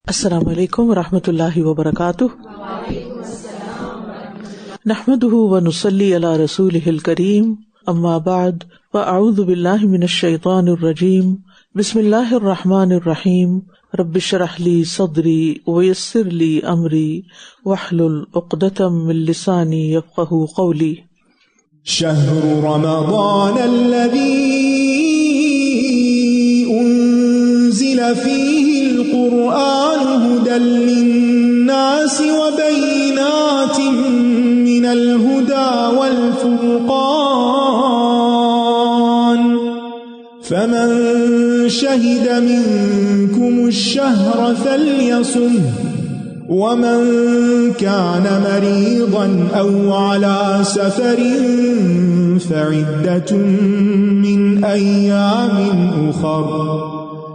السلام علیکم ورحمۃ اللہ وبرکاتہ. نحمده ونصلی علی رسولہ الکریم. اما بعد فاعوذ باللہ من الشیطان الرجیم. بسم اللہ الرحمن الرحیم. رب اشرح لی صدری ویسر لی امری واحلل عقدۃ من لسانی یفقہوا قولی. شہر رمضان الذی انزل فیہ القرآن هدى للناس وبينات من الهدى والفرقان فمن شهد منكم الشهر فليصمه ومن كان مريضا أو على سفر فعدة من أيام أخر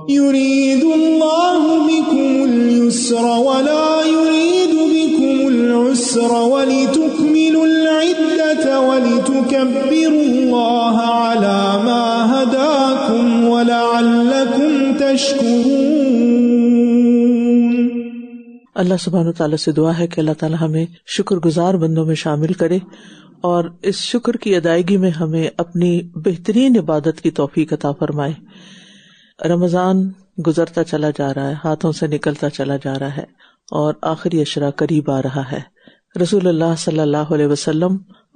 يريد الله بكم اليسر ولا يريد بكم العسر ولتكملوا العدة ولتكبروا الله على ما هداكم ولعلكم تشكرون. اللہ سبحانہ وتعالیٰ سے دعا ہے کہ اللہ تعالیٰ ہمیں شکر گزار بندوں میں شامل کرے اور اس شکر کی ادائیگی میں ہمیں اپنی بہترین عبادت کی توفیق عطا فرمائے. رمضان گزرتا چلا جا رہا ہے، ہاتھوں سے نکلتا چلا جا رہا ہے اور آخری عشرہ قریب آ رہا ہے. رسول اللہ صلی اللہ علیہ وسلم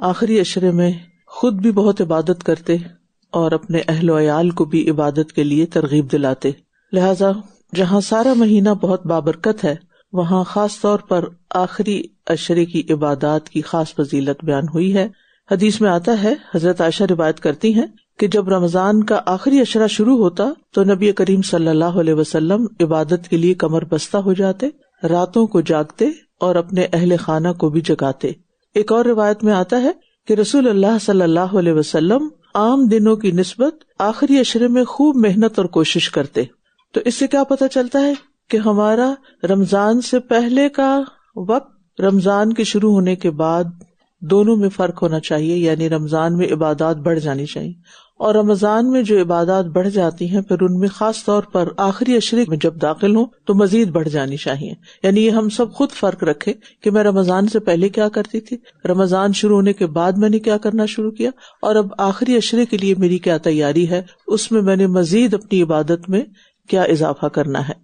آخری عشرے میں خود بھی بہت عبادت کرتے اور اپنے اہل و عیال کو بھی عبادت کے لیے ترغیب دلاتے. لہذا جہاں سارا مہینہ بہت بابرکت ہے وہاں خاص طور پر آخری عشرے کی عبادات کی خاص فضیلت بیان ہوئی ہے. حدیث میں آتا ہے، حضرت عائشہ روایت کرتی ہیں کہ جب رمضان کا آخری عشرہ شروع ہوتا تو نبی کریم صلی اللہ علیہ وسلم عبادت کے لیے کمر بستہ ہو جاتے، راتوں کو جاگتے اور اپنے اہل خانہ کو بھی جگاتے. ایک اور روایت میں آتا ہے کہ رسول اللہ صلی اللہ علیہ وسلم عام دنوں کی نسبت آخری عشرے میں خوب محنت اور کوشش کرتے. تو اس سے کیا پتہ چلتا ہے کہ ہمارا رمضان سے پہلے کا وقت، رمضان کے شروع ہونے کے بعد دونوں میں فرق ہونا چاہیے. یعنی رمضان میں عبادات بڑھ جانی چاہیے اور رمضان میں جو عبادات بڑھ جاتی ہیں پھر ان میں خاص طور پر آخری عشرے میں جب داخل ہوں تو مزید بڑھ جانی چاہیے. یعنی یہ ہم سب خود فرق رکھیں کہ میں رمضان سے پہلے کیا کرتی تھی، رمضان شروع ہونے کے بعد میں نے کیا کرنا شروع کیا، اور اب آخری عشرے کے لیے میری کیا تیاری ہے، اس میں نے مزید اپنی عبادت میں کیا اضافہ کرنا ہے.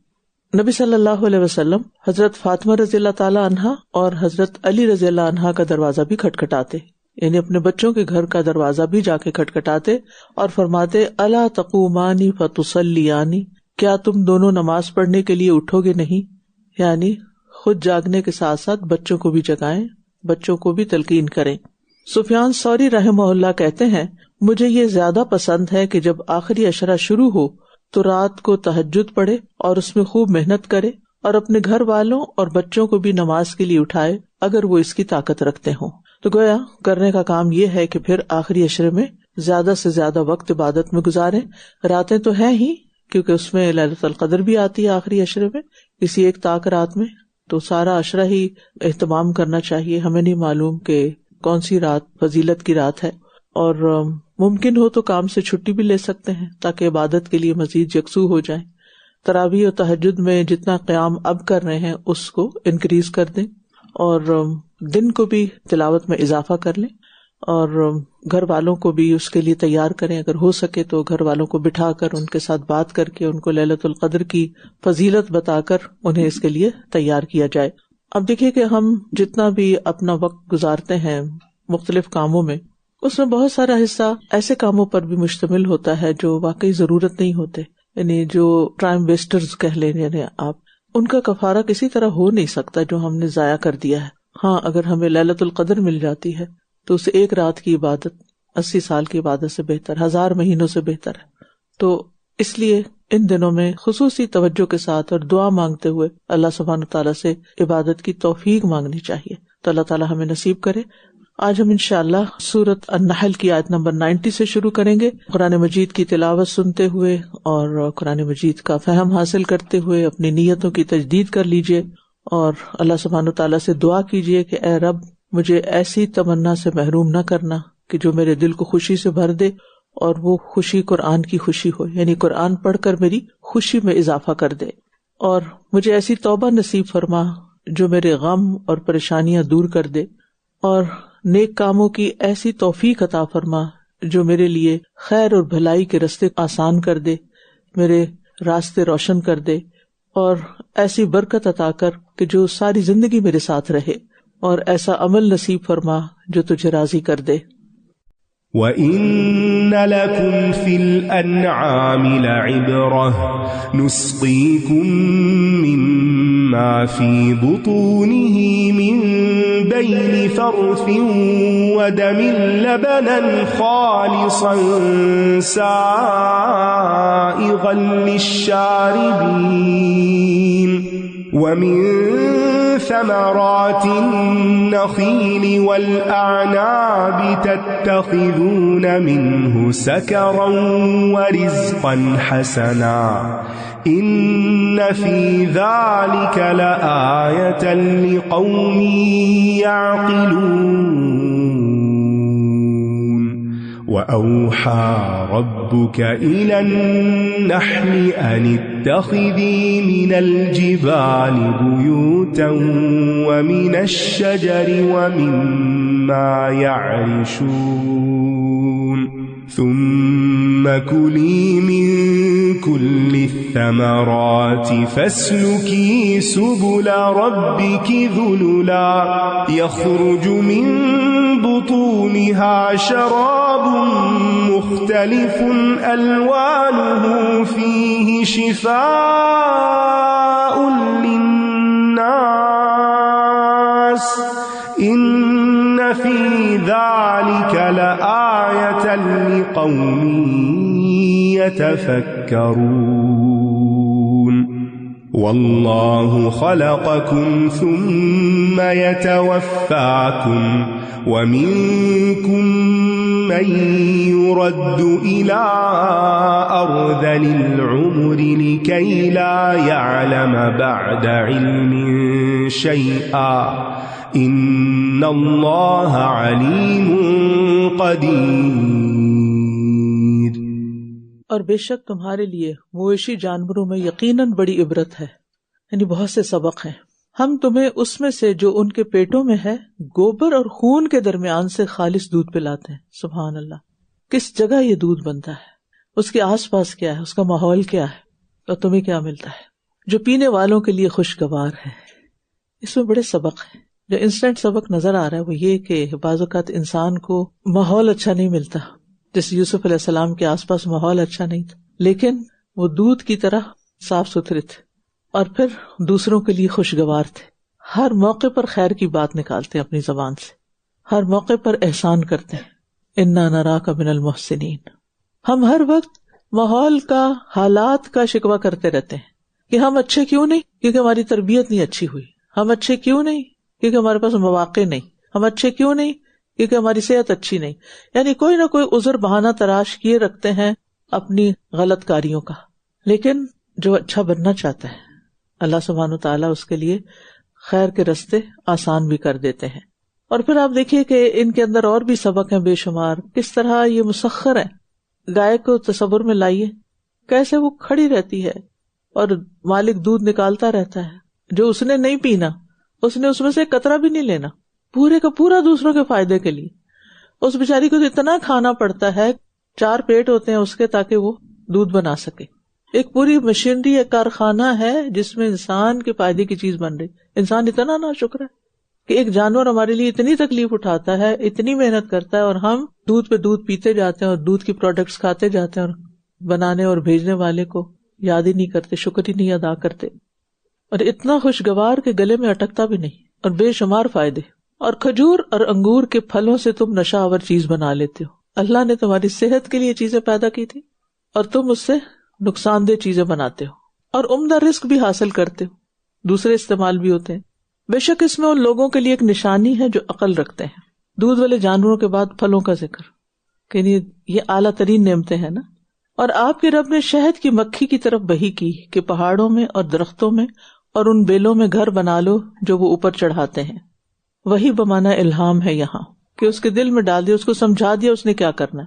نبی صلی اللہ علیہ وسلم حضرت فاطمہ رضی اللہ تعالی عنہا اور حضرت علی رضی اللہ عنہا کا دروازہ بھی کھٹکھٹاتے، یعنی اپنے بچوں کے گھر کا دروازہ بھی جا کے کھٹکھٹاتے اور فرماتے الا تقومانی فتصلیانی، کیا تم دونوں نماز پڑھنے کے لیے اٹھو گے نہیں. یعنی خود جاگنے کے ساتھ ساتھ بچوں کو بھی جگائیں، بچوں کو بھی تلقین کریں. سفیان ثوری رحمہ اللہ کہتے ہیں، مجھے یہ زیادہ پسند ہے کہ جب آخری عشرہ شروع ہو تو رات کو تہجد پڑھے اور اس میں خوب محنت کرے اور اپنے گھر والوں اور بچوں کو بھی نماز کے لیے اٹھائے اگر وہ اس کی طاقت رکھتے ہوں. تو گویا کرنے کا کام یہ ہے کہ پھر آخری عشرے میں زیادہ سے زیادہ وقت عبادت میں گزاریں. راتیں تو ہیں ہی کیونکہ اس میں لیلۃ القدر بھی آتی ہے آخری عشرے میں، کسی ایک طاق رات میں، تو سارا عشرہ ہی اہتمام کرنا چاہیے. ہمیں نہیں معلوم کہ کون سی رات فضیلت کی رات ہے، اور ممکن ہو تو کام سے چھٹی بھی لے سکتے ہیں تاکہ عبادت کے لیے مزید یکسو ہو جائیں. تراویح اور تہجد میں جتنا قیام اب کر رہے ہیں اس کو انکریز کر دیں اور دن کو بھی تلاوت میں اضافہ کر لیں، اور گھر والوں کو بھی اس کے لیے تیار کریں. اگر ہو سکے تو گھر والوں کو بٹھا کر ان کے ساتھ بات کر کے ان کو لیلۃ القدر کی فضیلت بتا کر انہیں اس کے لیے تیار کیا جائے. اب دیکھیے کہ ہم جتنا بھی اپنا وقت گزارتے ہیں مختلف کاموں میں، اس میں بہت سارا حصہ ایسے کاموں پر بھی مشتمل ہوتا ہے جو واقعی ضرورت نہیں ہوتے، یعنی جو ٹائم ویسٹرز کہہ لیں، یعنی آپ ان کا کفارہ کسی طرح ہو نہیں سکتا جو ہم نے ضائع کر دیا ہے. ہاں اگر ہمیں لیلۃ القدر مل جاتی ہے تو اسے ایک رات کی عبادت 80 سال کی عبادت سے بہتر، 1000 مہینوں سے بہتر ہے. تو اس لیے ان دنوں میں خصوصی توجہ کے ساتھ اور دعا مانگتے ہوئے اللہ سبحانہ تعالیٰ سے عبادت کی توفیق مانگنی چاہیے. تو اللہ تعالیٰ ہمیں نصیب کرے. آج ہم انشاءاللہ سورۃ النحل کی آیت نمبر 90 سے شروع کریں گے. قرآن مجید کی تلاوت سنتے ہوئے اور قرآن مجید کا فہم حاصل کرتے ہوئے اپنی نیتوں کی تجدید کر لیجئے اور اللہ سبحانہ تعالیٰ سے دعا کیجئے کہ اے رب مجھے ایسی تمنا سے محروم نہ کرنا کہ جو میرے دل کو خوشی سے بھر دے اور وہ خوشی قرآن کی خوشی ہو، یعنی قرآن پڑھ کر میری خوشی میں اضافہ کر دے. اور مجھے ایسی توبہ نصیب فرما جو میرے غم اور پریشانیاں دور کر دے، اور نیک کاموں کی ایسی توفیق عطا فرما جو میرے لیے خیر اور بھلائی کے راستے آسان کر دے، میرے راستے روشن کر دے، اور ایسی برکت عطا کر کہ جو ساری زندگی میرے ساتھ رہے، اور ایسا عمل نصیب فرما جو تجھے راضی کر دے۔ وَإِنَّ لَكُمْ فِي الْأَنْعَامِ لَعِبْرَةً نُسْقِيكُم مِّمَّا فِي بُطُونِهِ مِن بَيْنِ فَرْثٍ وَدَمٍ لَبَنًا خَالِصًا سَائِغًا لِّلشَّارِبِينَ وَمِن ثَمَرَاتِ النَّخِيلِ وَالْأَعْنَابِ تَتَّخِذُونَ مِنْهُ سَكَرًا وَرِزْقًا حَسَنًا إِنَّ فِي ذَلِكَ لَآيَةً لِقَوْمٍ يَعْقِلُونَ وَأَوْحَى رَبُّكَ إِلَى النَّحْلِ أَنِ اتَّخِذِي مِنَ الْجِبَالِ بُيُوتًا وَمِنَ الشَّجَرِ وَمِمَّا يَعْرِشُونَ ثُمَّ كُلِي مِن كُلِّ الثَّمَرَاتِ فَاسْلُكِي سُبُلَ رَبِّكِ ذُلُلًا يَخْرُجُ مِن بُطُونِهَا شَرَابٌ مُخْتَلِفٌ أَلْوَانُهُ فِيهِ شِفَاءٌ لِلنَّاسِ إِنَّ فِي ذَلِكَ لَآيَةً لِقَوْمٍ يَتَفَكَّرُونَ وَاللَّهُ خَلَقَكُمْ ثُمَّ يَتَوَفَّاكُمْ وَمِنكُم مَّن يُرَدُّ إِلَىٰ أَرْذَلِ الْعُمُرِ لِكَيْ لَا يَعْلَمَ بَعْدَ عِلْمٍ شَيْئًا إِنَّ اللَّهَ عَلِيمٌ قَدِيرٌ۔ اور بے شک تمہارے لیے مویشی جانوروں میں یقیناً بڑی عبرت ہے، یعنی بہت سے سبق ہیں۔ ہم تمہیں اس میں سے جو ان کے پیٹوں میں ہے گوبر اور خون کے درمیان سے خالص دودھ پلاتے ہیں۔ سبحان اللہ، کس جگہ یہ دودھ بنتا ہے، اس کے آس پاس کیا ہے، اس کا ماحول کیا ہے، اور تمہیں کیا ملتا ہے، جو پینے والوں کے لیے خوشگوار ہے۔ اس میں بڑے سبق ہیں۔ جو انسٹنٹ سبق نظر آ رہا ہے وہ یہ کہ بعض اوقات انسان کو ماحول اچھا نہیں ملتا، جیسے یوسف علیہ السلام کے آس پاس ماحول اچھا نہیں تھا، لیکن وہ دودھ کی طرح صاف ستھرے تھے اور پھر دوسروں کے لیے خوشگوار تھے۔ ہر موقع پر خیر کی بات نکالتے ہیں اپنی زبان سے، ہر موقع پر احسان کرتے ہیں۔ انا نراک من المحسنین۔ ہم ہر وقت ماحول کا، حالات کا شکوہ کرتے رہتے ہیں کہ ہم اچھے کیوں نہیں، کیونکہ ہماری تربیت نہیں اچھی ہوئی، ہم اچھے کیوں نہیں کیونکہ ہمارے پاس مواقع نہیں، ہم اچھے کیوں نہیں کیونکہ ہماری صحت اچھی نہیں، یعنی کوئی نہ کوئی عذر بہانہ تراش کیے رکھتے ہیں اپنی غلط کاریوں کا۔ لیکن جو اچھا بننا چاہتا ہے اللہ سبحانہ تعالیٰ اس کے لیے خیر کے راستے آسان بھی کر دیتے ہیں۔ اور پھر آپ دیکھیے کہ ان کے اندر اور بھی سبق ہیں بے شمار، کس طرح یہ مسخر ہے۔ گائے کو تصور میں لائیے، کیسے وہ کھڑی رہتی ہے اور مالک دودھ نکالتا رہتا ہے، جو اس نے نہیں پینا، اس نے اس میں سے ایک قطرہ بھی نہیں لینا، پورے کا پورا دوسروں کے فائدے کے لیے۔ اس بیچاری کو اتنا کھانا پڑتا ہے، 4 پیٹ ہوتے ہیں اس کے تاکہ وہ دودھ بنا سکے۔ ایک پوری مشینری، ایک کارخانہ ہے جس میں انسان کے فائدے کی چیز بن رہی۔ انسان اتنا ناشکر ہے کہ ایک جانور ہمارے لیے اتنی تکلیف اٹھاتا ہے، اتنی محنت کرتا ہے، اور ہم دودھ پہ دودھ پیتے جاتے ہیں اور دودھ کی پروڈکٹس کھاتے جاتے ہیں، اور بنانے اور بھیجنے والے کو یاد ہی نہیں کرتے، شکر ہی نہیں ادا کرتے۔ اور اتنا خوشگوار کہ گلے میں اٹکتا بھی نہیں، اور بے شمار فائدے۔ اور کھجور اور انگور کے پھلوں سے تم نشہ آور چیز بنا لیتے ہو۔ اللہ نے تمہاری صحت کے لیے چیزیں پیدا کی تھی اور تم اس سے نقصان دہ چیزیں بناتے ہو، اور عمدہ رزق بھی حاصل کرتے ہو، دوسرے استعمال بھی ہوتے ہیں۔ بے شک اس میں ان لوگوں کے لیے ایک نشانی ہے جو عقل رکھتے ہیں۔ دودھ والے جانوروں کے بعد پھلوں کا ذکر، کہ یہ اعلیٰ ترین نعمتیں ہیں نا۔ اور آپ کے رب نے شہد کی مکھی کی طرف وحی کی کہ پہاڑوں میں اور درختوں میں اور ان بیلوں میں گھر بنا لو جو وہ اوپر چڑھاتے ہیں۔ وہی بمانا الہام ہے یہاں، کہ اس کے دل میں ڈال دیا، اس کو سمجھا دیا اس نے کیا کرنا ہے۔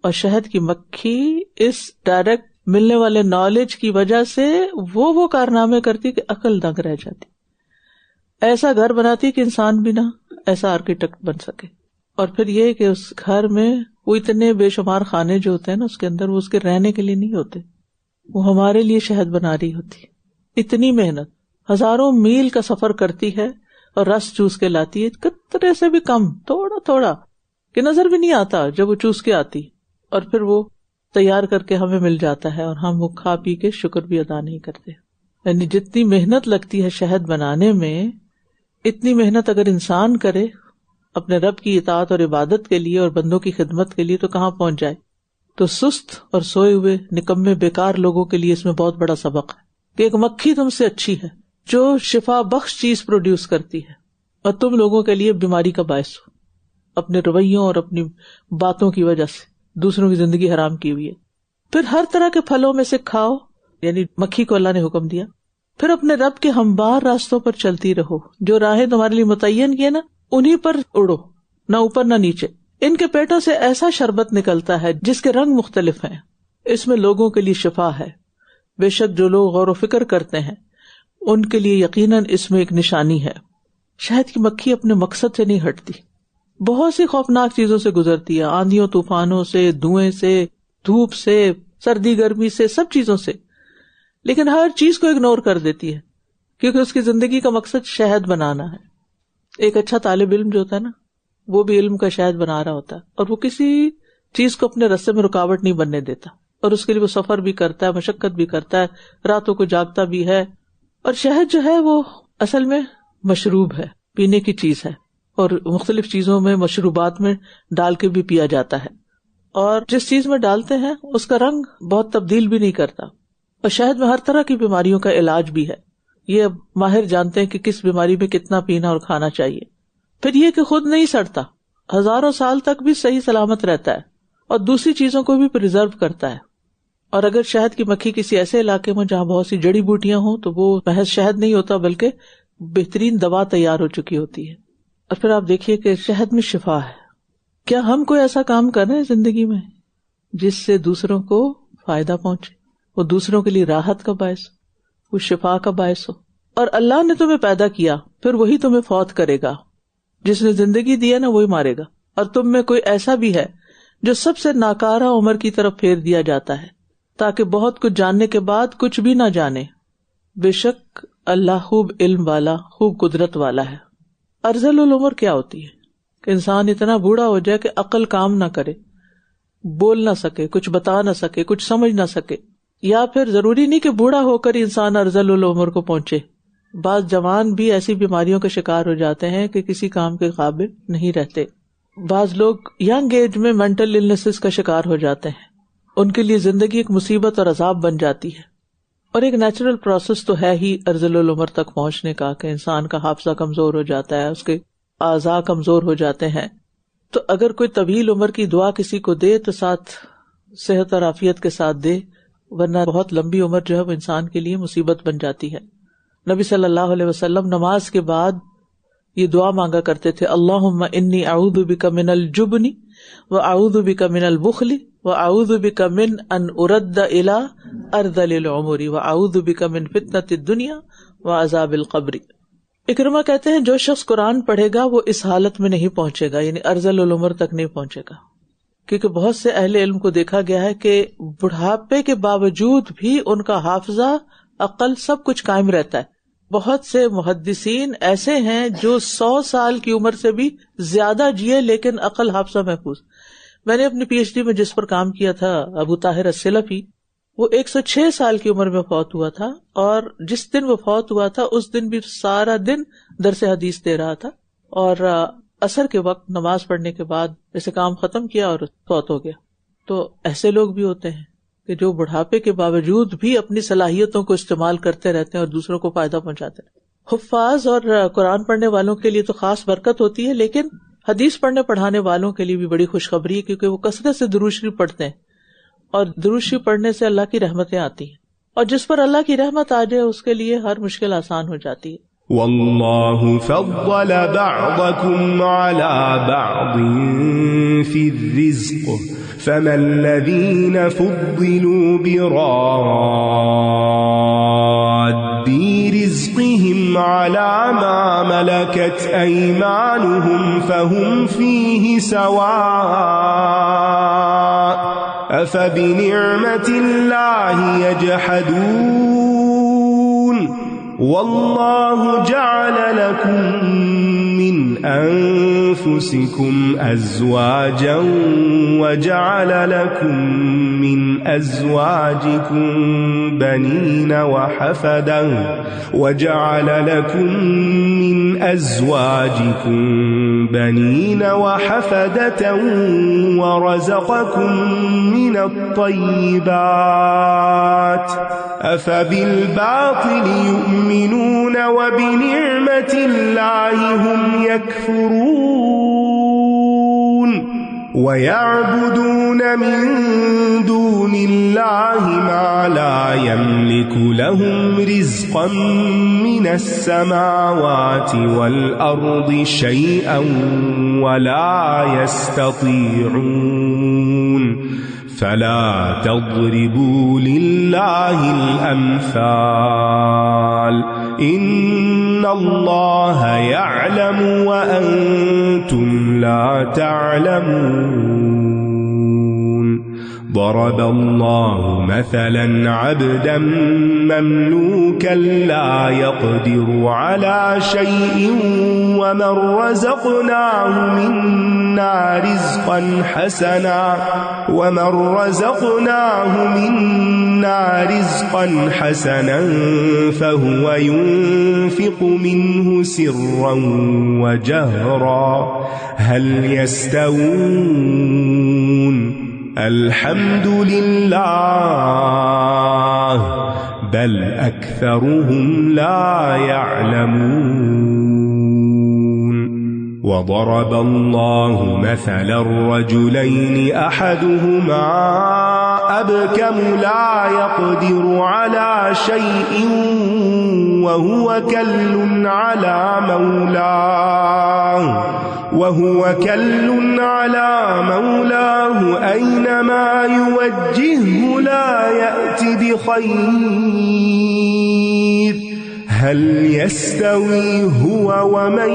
اور شہد کی مکھی اس ڈائریکٹ ملنے والے نالج کی وجہ سے وہ کارنامے کرتی کہ عقل دنگ رہ جاتی، ایسا گھر بناتی کہ انسان بھی نہ ایسا آرکیٹیکٹ بن سکے. اور پھر یہ کہ اس گھر میں وہ اتنے بے شمار خانے جو ہوتے ہیں نا اس کے اندر، وہ اس کے رہنے کے لیے نہیں ہوتے، وہ ہمارے لیے شہد بنا رہی ہوتی. اتنی محنت، ہزاروں میل کا سفر کرتی ہے اور رس چوس کے لاتی ہے، قطرے سے بھی کم، تھوڑا تھوڑا کہ نظر بھی نہیں آتا جب وہ چوس کے آتی، اور پھر وہ تیار کر کے ہمیں مل جاتا ہے اور ہم وہ کھا پی کے شکر بھی ادا نہیں کرتے. یعنی جتنی محنت لگتی ہے شہد بنانے میں، اتنی محنت اگر انسان کرے اپنے رب کی اطاعت اور عبادت کے لیے اور بندوں کی خدمت کے لیے تو کہاں پہنچ جائے. تو سست اور سوئے ہوئے نکمے بیکار لوگوں کے لیے اس میں بہت بڑا سبق ہے کہ ایک مکھی تم سے اچھی ہے جو شفا بخش چیز پروڈیوس کرتی ہے، اور تم لوگوں کے لیے بیماری کا باعث ہو اپنے رویوں اور اپنی باتوں کی وجہ سے، دوسروں کی زندگی حرام کی ہوئی ہے. پھر ہر طرح کے پھلوں میں سے کھاؤ، یعنی مکھی کو اللہ نے حکم دیا. پھر اپنے رب کے ہموار راستوں پر چلتی رہو، جو راہیں تمہارے لیے متعین کیے نا انہی پر اڑو، نہ اوپر نہ نیچے. ان کے پیٹوں سے ایسا شربت نکلتا ہے جس کے رنگ مختلف ہیں، اس میں لوگوں کے لیے شفا ہے. بے شک جو لوگ غور و فکر کرتے ہیں ان کے لیے یقیناً اس میں ایک نشانی ہے. شہد کی مکھی اپنے مقصد سے نہیں ہٹتی، بہت سی خوفناک چیزوں سے گزرتی ہے، آندھیوں طوفانوں سے، دھوئیں سے، دھوپ سے، سردی گرمی سے، سب چیزوں سے، لیکن ہر چیز کو اگنور کر دیتی ہے کیونکہ اس کی زندگی کا مقصد شہد بنانا ہے. ایک اچھا طالب علم جو ہوتا ہے نا وہ بھی علم کا شہد بنا رہا ہوتا ہے، اور وہ کسی چیز کو اپنے راستے میں رکاوٹ نہیں بننے دیتا، اور اس کے لیے وہ سفر بھی کرتا ہے، مشقت بھی کرتا ہے، راتوں کو جاگتا بھی ہے. اور شہد جو ہے وہ اصل میں مشروب ہے، پینے کی چیز ہے، اور مختلف چیزوں میں مشروبات میں ڈال کے بھی پیا جاتا ہے، اور جس چیز میں ڈالتے ہیں اس کا رنگ بہت تبدیل بھی نہیں کرتا. اور شہد میں ہر طرح کی بیماریوں کا علاج بھی ہے، یہ اب ماہر جانتے ہیں کہ کس بیماری میں کتنا پینا اور کھانا چاہیے. پھر یہ کہ خود نہیں سڑتا، ہزاروں سال تک بھی صحیح سلامت رہتا ہے، اور دوسری چیزوں کو بھی پریزرو کرتا ہے. اور اگر شہد کی مکھی کسی ایسے علاقے میں جہاں بہت سی جڑی بوٹیاں ہوں تو وہ محض شہد نہیں ہوتا بلکہ بہترین دوا تیار ہو چکی ہوتی ہے. اور پھر آپ دیکھیے کہ شہد میں شفا ہے. کیا ہم کوئی ایسا کام کر رہے ہیں زندگی میں جس سے دوسروں کو فائدہ پہنچے، وہ دوسروں کے لیے راحت کا باعث ہو، وہ شفا کا باعث ہو؟ اور اللہ نے تمہیں پیدا کیا، پھر وہی تمہیں فوت کرے گا. جس نے زندگی دی ہے نا وہی مارے گا. اور تم میں کوئی ایسا بھی ہے جو سب سے ناکارہ عمر کی طرف پھیر دیا جاتا ہے تاکہ بہت کچھ جاننے کے بعد کچھ بھی نہ جانے. بے شک اللہ خوب علم والا، خوب قدرت والا ہے. ارذل العمر کیا ہوتی ہے؟ کہ انسان اتنا بوڑھا ہو جائے کہ عقل کام نہ کرے، بول نہ سکے، کچھ بتا نہ سکے، کچھ سمجھ نہ سکے. یا پھر ضروری نہیں کہ بوڑھا ہو کر انسان ارذل العمر کو پہنچے، بعض جوان بھی ایسی بیماریوں کے شکار ہو جاتے ہیں کہ کسی کام کے قابل نہیں رہتے. بعض لوگ ینگ ایج میں مینٹل النیسز کا شکار ہو جاتے ہیں، ان کے لیے زندگی ایک مصیبت اور عذاب بن جاتی ہے. اور ایک نیچرل پروسیس تو ہے ہی ارذل العمر تک پہنچنے کا کہ انسان کا حافظہ کمزور ہو جاتا ہے، اس کے اعضاء کمزور ہو جاتے ہیں. تو اگر کوئی طویل عمر کی دعا کسی کو دے تو ساتھ صحت اور عافیت کے ساتھ دے، ورنہ بہت لمبی عمر جو ہے وہ انسان کے لیے مصیبت بن جاتی ہے. نبی صلی اللہ علیہ وسلم نماز کے بعد یہ دعا مانگا کرتے تھے، اللہم انی اعوذ بک من الجبن واعوذ بک من البخل واعوذ بک من ان ارد الی ارذل العمر واعوذ بک من فتنۃ الدنیا وعذاب القبر. اکرمہ کہتے ہیں جو شخص قرآن پڑھے گا وہ اس حالت میں نہیں پہنچے گا، یعنی ارذل العمر تک نہیں پہنچے گا. کیونکہ بہت سے اہل علم کو دیکھا گیا ہے کہ بڑھاپے کے باوجود بھی ان کا حافظہ، عقل، سب کچھ قائم رہتا ہے. بہت سے محدثین ایسے ہیں جو 100 سال کی عمر سے بھی زیادہ جیے لیکن عقل حافظہ محفوظ. میں نے اپنی پی ایچ ڈی میں جس پر کام کیا تھا، ابو طاہر السلفی، وہ 106 سال کی عمر میں فوت ہوا تھا، اور جس دن وہ فوت ہوا تھا اس دن بھی سارا دن درس حدیث دے رہا تھا، اور عصر کے وقت نماز پڑھنے کے بعد جیسے کام ختم کیا اور فوت ہو گیا. تو ایسے لوگ بھی ہوتے ہیں کہ جو بڑھاپے کے باوجود بھی اپنی صلاحیتوں کو استعمال کرتے رہتے ہیں اور دوسروں کو فائدہ پہنچاتے ہیں. حفاظ اور قرآن پڑھنے والوں کے لیے تو خاص برکت ہوتی ہے، لیکن حدیث پڑھانے والوں کے لیے بھی بڑی خوشخبری ہے، کیونکہ وہ کثرت سے درود شریف پڑھتے ہیں، اور درود شریف پڑھنے سے اللہ کی رحمتیں آتی ہیں، اور جس پر اللہ کی رحمت آ جائے اس کے لیے ہر مشکل آسان ہو جاتی ہے. واللہ فضل بعضکم علی بعض في الرزق فما الذين فضلوا براد رزقهم على ما ملكت أيمانهم فهم فيه سواء أفبنعمة الله يجحدون والله جعل لكم من أنفسكم أزواجا وجعل لكم من أزواجكم بنين وحفدا ورزقكم من الطيبات أفبالباطل يؤمنون وبنعمة الله هم يكفرون ويعبدون من دون الله ما لا يملك لهم رزقا من السماوات والأرض شيئا ولا يستطيعون فلا تضربوا لله الأمثال إن الله يعلم وأنتم لا تعلمون ضرب الله مثلا عبدا مملوكا لا يقدر على شيء ومن رزقناه منا رزقا حسنا فهو ينفق منه سرا وجهرا هل يستوون الحمد لله بل أكثرهم لا يعلمون وضرب الله مثلا الرجلين أحدهما أبكم لا يقدر على شيء وهو كل على مولاه أينما يوجهه لا يأتي بخير هل يستوي هو ومن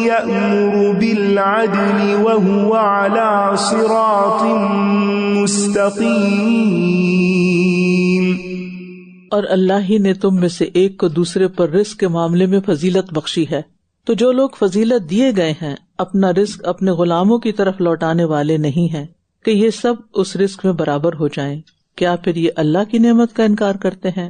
يأمر بالعدل وهو على صراط مستقيم. اور اللہ ہی نے تم میں سے ایک کو دوسرے پر رزق کے معاملے میں فضیلت بخشی ہے، تو جو لوگ فضیلت دیے گئے ہیں اپنا رزق اپنے غلاموں کی طرف لوٹانے والے نہیں ہیں کہ یہ سب اس رزق میں برابر ہو جائیں، کیا پھر یہ اللہ کی نعمت کا انکار کرتے ہیں؟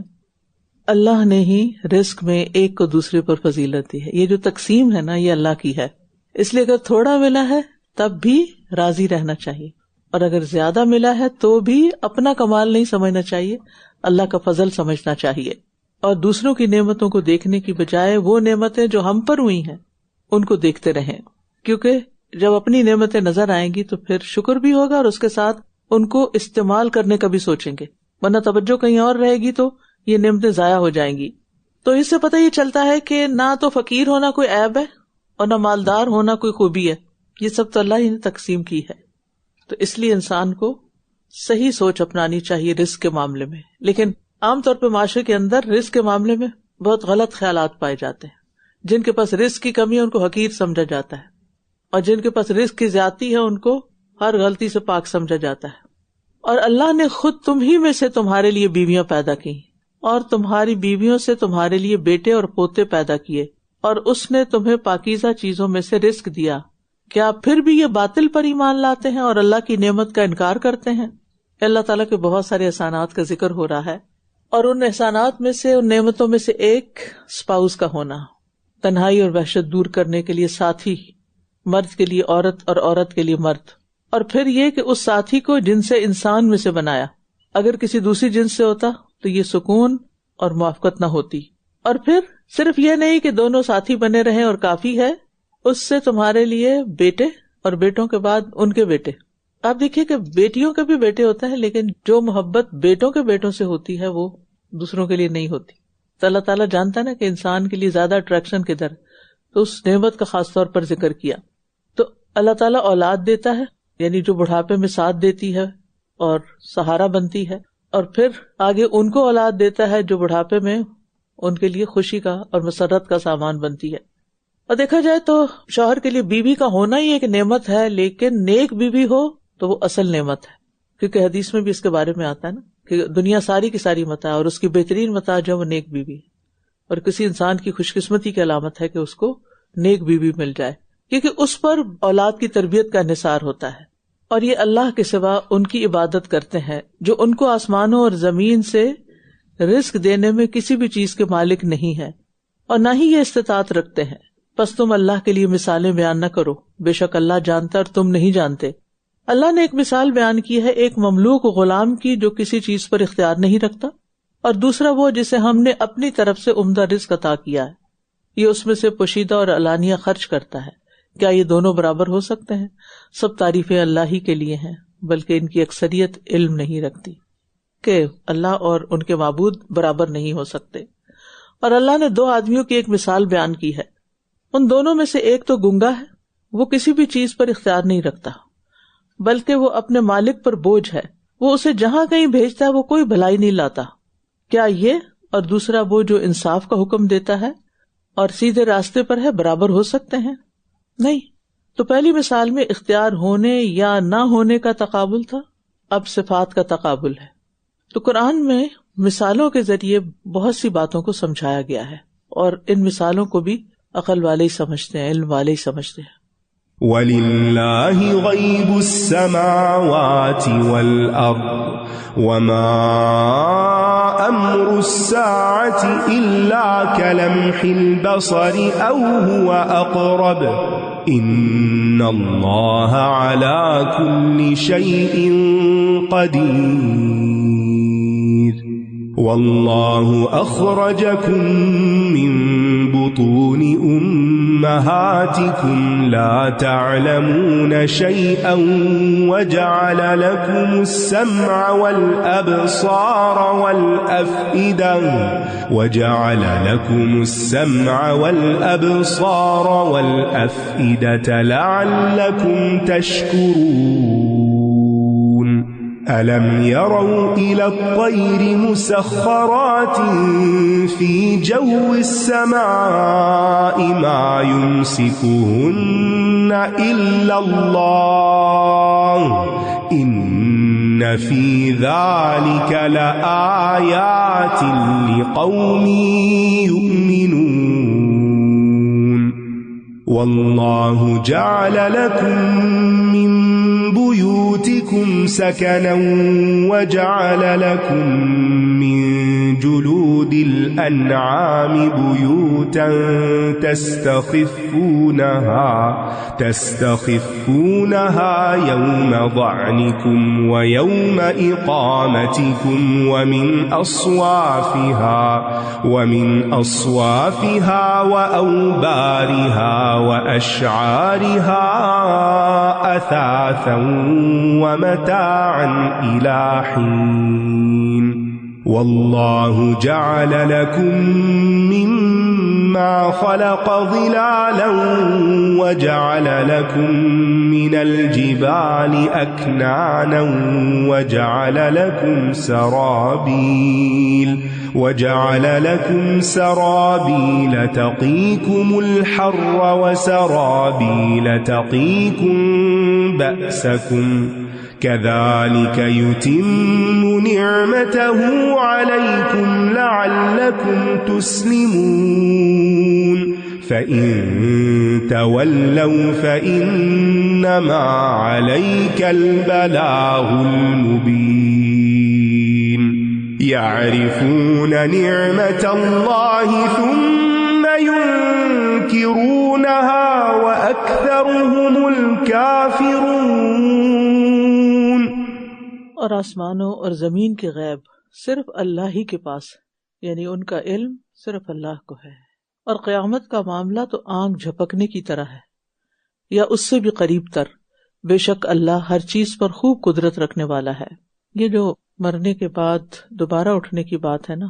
اللہ نے ہی رزق میں ایک کو دوسرے پر فضیلت دی ہے. یہ جو تقسیم ہے نا، یہ اللہ کی ہے، اس لیے اگر تھوڑا ملا ہے تب بھی راضی رہنا چاہیے، اور اگر زیادہ ملا ہے تو بھی اپنا کمال نہیں سمجھنا چاہیے، اللہ کا فضل سمجھنا چاہیے. اور دوسروں کی نعمتوں کو دیکھنے کی بجائے وہ نعمتیں جو ہم پر ہوئی ہیں ان کو دیکھتے رہیں، کیونکہ جب اپنی نعمتیں نظر آئیں گی تو پھر شکر بھی ہوگا اور اس کے ساتھ ان کو استعمال کرنے کا بھی سوچیں گے، ورنہ توجہ کہیں اور رہے گی تو یہ نعمتیں ضائع ہو جائیں گی. تو اس سے پتہ یہ چلتا ہے کہ نہ تو فقیر ہونا کوئی عیب ہے اور نہ مالدار ہونا کوئی خوبی ہے، یہ سب تو اللہ ہی نے تقسیم کی ہے. تو اس لیے انسان کو صحیح سوچ اپنانی چاہیے رزق کے معاملے میں. لیکن عام طور پہ معاشرے کے اندر رزق کے معاملے میں بہت غلط خیالات پائے جاتے ہیں. جن کے پاس رزق کی کمی ہے ان کو حقیر سمجھا جاتا ہے، اور جن کے پاس رزق کی زیادتی ہے ان کو ہر غلطی سے پاک سمجھا جاتا ہے. اور اللہ نے خود تم ہی میں سے تمہارے لیے بیویاں پیدا کی اور تمہاری بیویوں سے تمہارے لیے بیٹے اور پوتے پیدا کیے، اور اس نے تمہیں پاکیزہ چیزوں میں سے رزق دیا، کیا پھر بھی یہ باطل پر ایمان لاتے ہیں اور اللہ کی نعمت کا انکار کرتے ہیں؟ اللہ تعالیٰ کے بہت سارے احسانات کا ذکر ہو رہا ہے، اور ان احسانات میں سے، ان نعمتوں میں سے ایک اسپاؤس کا ہونا، تنہائی اور وحشت دور کرنے کے لیے ساتھی، مرد کے لیے عورت اور عورت کے لیے مرد. اور پھر یہ کہ اس ساتھی کو جن سے انسان میں سے بنایا، اگر کسی دوسری جنس سے ہوتا تو یہ سکون اور موافقت نہ ہوتی. اور پھر صرف یہ نہیں کہ دونوں ساتھی بنے رہیں اور کافی ہے، اس سے تمہارے لیے بیٹے اور بیٹوں کے بعد ان کے بیٹے. آپ دیکھیے کہ بیٹیوں کے بھی بیٹے ہوتے ہیں، لیکن جو محبت بیٹوں کے بیٹوں سے ہوتی ہے وہ دوسروں کے لیے نہیں ہوتی. تو اللہ تعالیٰ جانتا ہے نا کہ انسان کے لیے زیادہ اٹریکشن کدھر، تو اس نعمت کا خاص طور پر ذکر کیا. تو اللہ تعالیٰ اولاد دیتا ہے یعنی جو بڑھاپے میں ساتھ دیتی ہے اور سہارا بنتی ہے، اور پھر آگے ان کو اولاد دیتا ہے جو بڑھاپے میں ان کے لیے خوشی کا اور مسرت کا سامان بنتی ہے۔ اور دیکھا جائے تو شوہر کے لیے بیوی کا ہونا ہی ایک نعمت ہے، لیکن نیک بیوی ہو تو وہ اصل نعمت ہے، کیونکہ حدیث میں بھی اس کے بارے میں آتا ہے نا کہ دنیا ساری کی ساری متاع اور اس کی بہترین متاع جو وہ نیک بیوی ہے، اور کسی انسان کی خوش قسمتی کی علامت ہے کہ اس کو نیک بیوی مل جائے، کیونکہ اس پر اولاد کی تربیت کا انحصار ہوتا ہے۔ اور یہ اللہ کے سوا ان کی عبادت کرتے ہیں جو ان کو آسمانوں اور زمین سے رزق دینے میں کسی بھی چیز کے مالک نہیں ہے، اور نہ ہی یہ استطاعت رکھتے ہیں۔ پس تم اللہ کے لیے مثالیں بیان نہ کرو، بے شک اللہ جانتا اور تم نہیں جانتے۔ اللہ نے ایک مثال بیان کی ہے ایک مملوک غلام کی جو کسی چیز پر اختیار نہیں رکھتا، اور دوسرا وہ جسے ہم نے اپنی طرف سے عمدہ رزق عطا کیا ہے، یہ اس میں سے پوشیدہ اور علانیہ خرچ کرتا ہے۔ کیا یہ دونوں برابر ہو سکتے ہیں؟ سب تعریفیں اللہ ہی کے لیے ہیں، بلکہ ان کی اکثریت علم نہیں رکھتی کہ اللہ اور ان کے معبود برابر نہیں ہو سکتے۔ اور اللہ نے دو آدمیوں کی ایک مثال بیان کی ہے، ان دونوں میں سے ایک تو گنگا ہے، وہ کسی بھی چیز پر اختیار نہیں رکھتا، بلکہ وہ اپنے مالک پر بوجھ ہے، وہ اسے جہاں کہیں بھیجتا ہے وہ کوئی بھلائی نہیں لاتا۔ کیا یہ اور دوسرا وہ جو انصاف کا حکم دیتا ہے اور سیدھے راستے پر ہے برابر ہو سکتے ہیں؟ نہیں۔ تو پہلی مثال میں اختیار ہونے یا نہ ہونے کا تقابل تھا، اب صفات کا تقابل ہے۔ تو قرآن میں مثالوں کے ذریعے بہت سی باتوں کو سمجھایا گیا ہے، اور ان مثالوں کو بھی عقل والے ہی سمجھتے ہیں، علم والے ہی سمجھتے ہیں۔ وَلِلَّهِ غَيْبُ السَّمَاوَاتِ وَالْأَرْضِ وَمَا أَمْرُ السَّاعَةِ إِلَّا كَلَمْحِ الْبَصَرِ أَوْ هُوَ أَقْرَبُ إِنَّ اللَّهَ عَلَى كُلِّ شَيْءٍ قَدِيرٌ وَاللَّهُ أَخْرَجَكُم مِّن بُطُونِ أُمَّهَاتِكُمْ لَا تَعْلَمُونَ شَيْئًا وَجَعَلَ لَكُمُ السَّمْعَ وَالْأَبْصَارَ وَالْأَفْئِدَةَ لَعَلَّكُمْ تَشْكُرُونَ أَلَمْ يَرَوْا إِلَى الطَّيْرِ مُسَخَّرَاتٍ فِي جَوِّ السَّمَاءِ مَا يُمْسِكُهُنَّ إِلَّا اللَّهُ إِنَّ فِي ذَلِكَ لَآيَاتٍ لِقَوْمٍ يُؤْمِنُونَ وَاللَّهُ جَعَلَ لَكُم مِّن بُيُوتِكُمْ سَكَنًا وَجَعَلَ لَكُم مِّن جُلُودِ الْأَنْعَامِ بُيُوتًا تستخفونها يوم ظعنكم ويوم إقامتكم ومن أصوافها وأوبارها وأشعارها أثاثا ومتاعا إلى حين والله جعل لكم مما خلق ظلالا وجعل لكم من الجبال أكنانا وجعل لكم سرابيل تقيكم الحر وسرابيل تقيكم بأسكم كذلك يتم نعمته عليكم لعلكم تسلمون فإن تولوا فإنما عليك البلاغ المبين يعرفون نعمة الله ثم ينكرونها وأكثرهم الكافرون۔ اور آسمانوں اور زمین کے غیب صرف اللہ ہی کے پاس، یعنی ان کا علم صرف اللہ کو ہے، اور قیامت کا معاملہ تو آنکھ جھپکنے کی طرح ہے یا اس سے بھی قریب تر۔ بے شک اللہ ہر چیز پر خوب قدرت رکھنے والا ہے۔ یہ جو مرنے کے بعد دوبارہ اٹھنے کی بات ہے نا،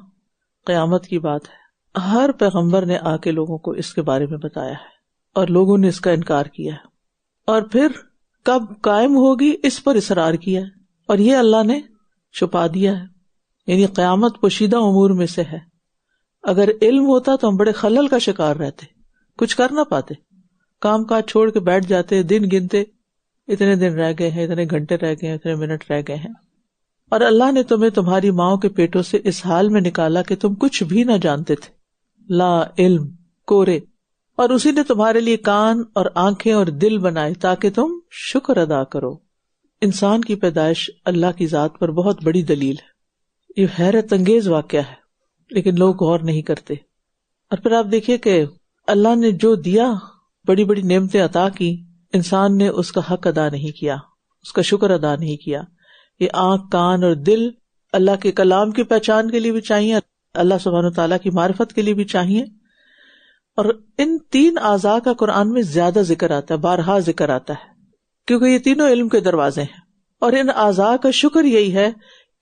قیامت کی بات ہے، ہر پیغمبر نے آ کے لوگوں کو اس کے بارے میں بتایا ہے، اور لوگوں نے اس کا انکار کیا ہے۔ اور پھر کب قائم ہوگی اس پر اصرار کیا ہے، اور یہ اللہ نے چھپا دیا ہے. یعنی قیامت پوشیدہ امور میں سے ہے. اگر علم ہوتا تو ہم بڑے خلل کا شکار رہتے، کچھ کر نہ پاتے، کام کاج چھوڑ کے بیٹھ جاتے، دن گنتے، اتنے دن رہ گئے ہیں، اتنے گھنٹے رہ گئے ہیں، اتنے منٹ رہ گئے ہیں. اور اللہ نے تمہیں تمہاری ماؤں کے پیٹوں سے اس حال میں نکالا کہ تم کچھ بھی نہ جانتے تھے، لا علم، کورے، اور اسی نے تمہارے لیے کان اور آنکھیں اور دل بنائے تاکہ تم شکر ادا کرو. انسان کی پیدائش اللہ کی ذات پر بہت بڑی دلیل ہے. یہ حیرت انگیز واقعہ ہے، لیکن لوگ غور نہیں کرتے. اور پھر آپ دیکھیے کہ اللہ نے جو دیا، بڑی بڑی نعمتیں عطا کی، انسان نے اس کا حق ادا نہیں کیا، اس کا شکر ادا نہیں کیا. یہ آنکھ، کان اور دل اللہ کے کلام کی پہچان کے لیے بھی چاہیے، اللہ سبحانہ وتعالیٰ کی معرفت کے لیے بھی چاہیے. اور ان تین اعضاء کا قرآن میں زیادہ ذکر آتا ہے، بارہا ذکر آتا ہے، کیونکہ یہ تینوں علم کے دروازے ہیں. اور ان اعضاء کا شکر یہی ہے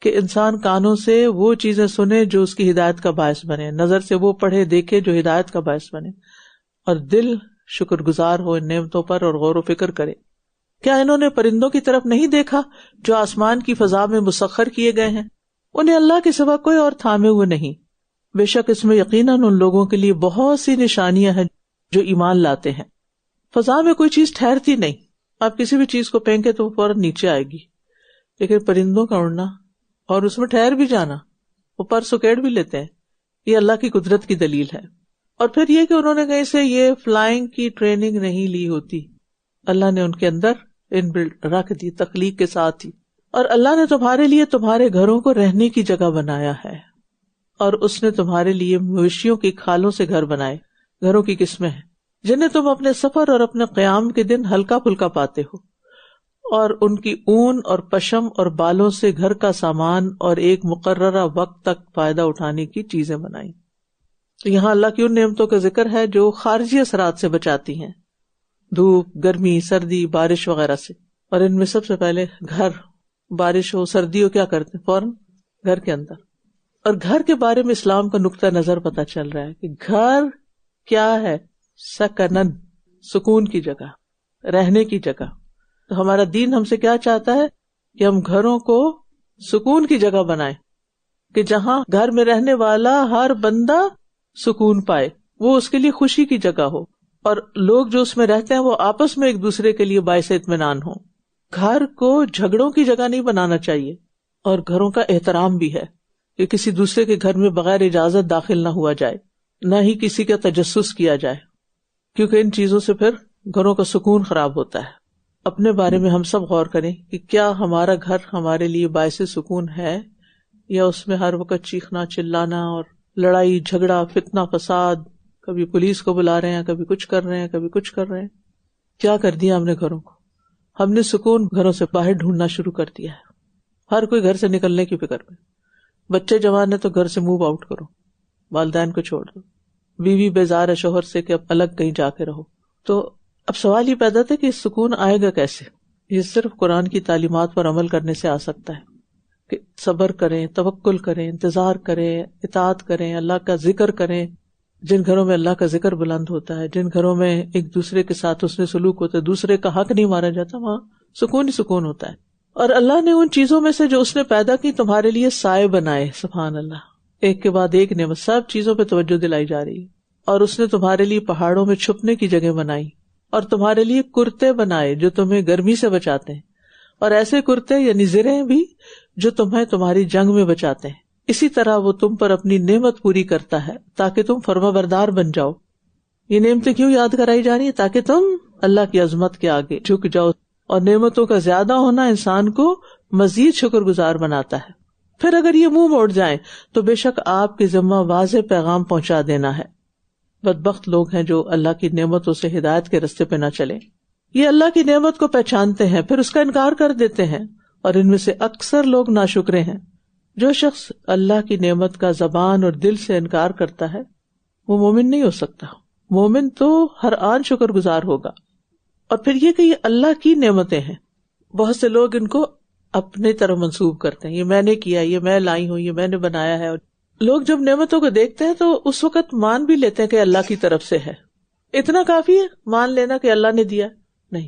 کہ انسان کانوں سے وہ چیزیں سنے جو اس کی ہدایت کا باعث بنے، نظر سے وہ پڑھے دیکھے جو ہدایت کا باعث بنے، اور دل شکر گزار ہو ان نعمتوں پر اور غور و فکر کرے. کیا انہوں نے پرندوں کی طرف نہیں دیکھا جو آسمان کی فضا میں مسخر کیے گئے ہیں؟ انہیں اللہ کے سوا کوئی اور تھامے ہوئے نہیں. بے شک اس میں یقیناً ان لوگوں کے لیے بہت سی نشانیاں ہیں جو ایمان لاتے ہیں. فضا میں کوئی چیز ٹھہرتی نہیں، آپ کسی بھی چیز کو پھینکے تو فوراً نیچے آئے گی، لیکن پرندوں کا اڑنا اور اس میں ٹھہر بھی جانا، وہ پر سکیڑ بھی لیتے ہیں، یہ اللہ کی قدرت کی دلیل ہے. اور پھر یہ کہ انہوں نے کہیں سے یہ فلائنگ کی ٹریننگ نہیں لی ہوتی، اللہ نے ان کے اندر ان بلڈ رکھ دی تخلیق کے ساتھ ہی. اور اللہ نے تمہارے لیے تمہارے گھروں کو رہنے کی جگہ بنایا ہے، اور اس نے تمہارے لیے مویشیوں کی کھالوں سے گھر بنائے. گھروں کی قسمیں ہیں جنہیں تم اپنے سفر اور اپنے قیام کے دن ہلکا پھلکا پاتے ہو، اور ان کی اون اور پشم اور بالوں سے گھر کا سامان اور ایک مقررہ وقت تک فائدہ اٹھانے کی چیزیں بنائیں. تو یہاں اللہ کی ان نعمتوں کا ذکر ہے جو خارجی اثرات سے بچاتی ہیں، دھوپ، گرمی، سردی، بارش وغیرہ سے. اور ان میں سب سے پہلے گھر، بارش ہو، سردی ہو، کیا کرتے ہیں فوراً گھر کے اندر. اور گھر کے بارے میں اسلام کا نقطہ نظر پتہ چل رہا ہے کہ گھر کیا ہے؟ سکنن، سکون کی جگہ، رہنے کی جگہ. تو ہمارا دین ہم سے کیا چاہتا ہے کہ ہم گھروں کو سکون کی جگہ بنائیں، کہ جہاں گھر میں رہنے والا ہر بندہ سکون پائے، وہ اس کے لیے خوشی کی جگہ ہو، اور لوگ جو اس میں رہتے ہیں وہ آپس میں ایک دوسرے کے لیے باعث اطمینان ہوں. گھر کو جھگڑوں کی جگہ نہیں بنانا چاہیے. اور گھروں کا احترام بھی ہے کہ کسی دوسرے کے گھر میں بغیر اجازت داخل نہ ہوا جائے، نہ ہی کسی کا تجسس کیا جائے، کیونکہ ان چیزوں سے پھر گھروں کا سکون خراب ہوتا ہے. اپنے بارے میں ہم سب غور کریں کہ کیا ہمارا گھر ہمارے لیے باعث سکون ہے، یا اس میں ہر وقت چیخنا، چلانا اور لڑائی جھگڑا، فتنہ فساد، کبھی پولیس کو بلا رہے ہیں، کبھی کچھ کر رہے ہیں، کبھی کچھ کر رہے ہیں. کیا کر دیا ہم نے گھروں کو؟ ہم نے سکون گھروں سے باہر ڈھونڈنا شروع کر دیا ہے. ہر کوئی گھر سے نکلنے کی فکر میں. بچے جوان ہے تو گھر سے موو آؤٹ کرو، والدین کو چھوڑ دو. بیوی بیزار ہے شوہر سے کہ اب الگ کہیں جا کے رہو. تو اب سوال یہ پیدا تھا کہ سکون آئے گا کیسے؟ یہ صرف قرآن کی تعلیمات پر عمل کرنے سے آ سکتا ہے کہ صبر کریں، توکل کریں، انتظار کریں، اطاعت کریں، اللہ کا ذکر کریں. جن گھروں میں اللہ کا ذکر بلند ہوتا ہے، جن گھروں میں ایک دوسرے کے ساتھ حسن سلوک ہوتا ہے، دوسرے کا حق نہیں مارا جاتا، وہاں سکون ہی سکون ہوتا ہے. اور اللہ نے ان چیزوں میں سے جو اس نے پیدا کی تمہارے لیے سائے بنائے. سبحان اللہ، ایک کے بعد ایک نعمت، سب چیزوں پہ توجہ دلائی جا رہی ہے. اور اس نے تمہارے لیے پہاڑوں میں چھپنے کی جگہ بنائی، اور تمہارے لیے کرتے بنائے جو تمہیں گرمی سے بچاتے ہیں، اور ایسے کرتے یعنی زرہیں بھی جو تمہیں تمہاری جنگ میں بچاتے ہیں. اسی طرح وہ تم پر اپنی نعمت پوری کرتا ہے تاکہ تم فرما بردار بن جاؤ. یہ نعمتیں کیوں یاد کرائی جا رہی ہیں؟ تاکہ تم اللہ کی عظمت کے آگے جھک جاؤ. اور نعمتوں کا زیادہ ہونا انسان کو مزید شکر گزار بناتا ہے. پھر اگر یہ منہ موڑ جائیں تو بے شک آپ کے ذمہ واضح پیغام پہنچا دینا ہے. بدبخت لوگ ہیں جو اللہ کی نعمتوں سے ہدایت کے رستے پہ نہ چلیں. یہ اللہ کی نعمت کو پہچانتے ہیں پھر اس کا انکار کر دیتے ہیں، اور ان میں سے اکثر لوگ ناشکرے ہیں. جو شخص اللہ کی نعمت کا زبان اور دل سے انکار کرتا ہے وہ مومن نہیں ہو سکتا. مومن تو ہر آن شکر گزار ہوگا. اور پھر یہ کہ یہ اللہ کی نعمتیں ہیں، بہت سے لوگ ان کو اپنے طرف منسوب کرتے ہیں، یہ میں نے کیا، یہ میں لائی ہوں، یہ میں نے بنایا ہے. لوگ جب نعمتوں کو دیکھتے ہیں تو اس وقت مان بھی لیتے ہیں کہ اللہ کی طرف سے ہے. اتنا کافی ہے مان لینا کہ اللہ نے دیا؟ نہیں،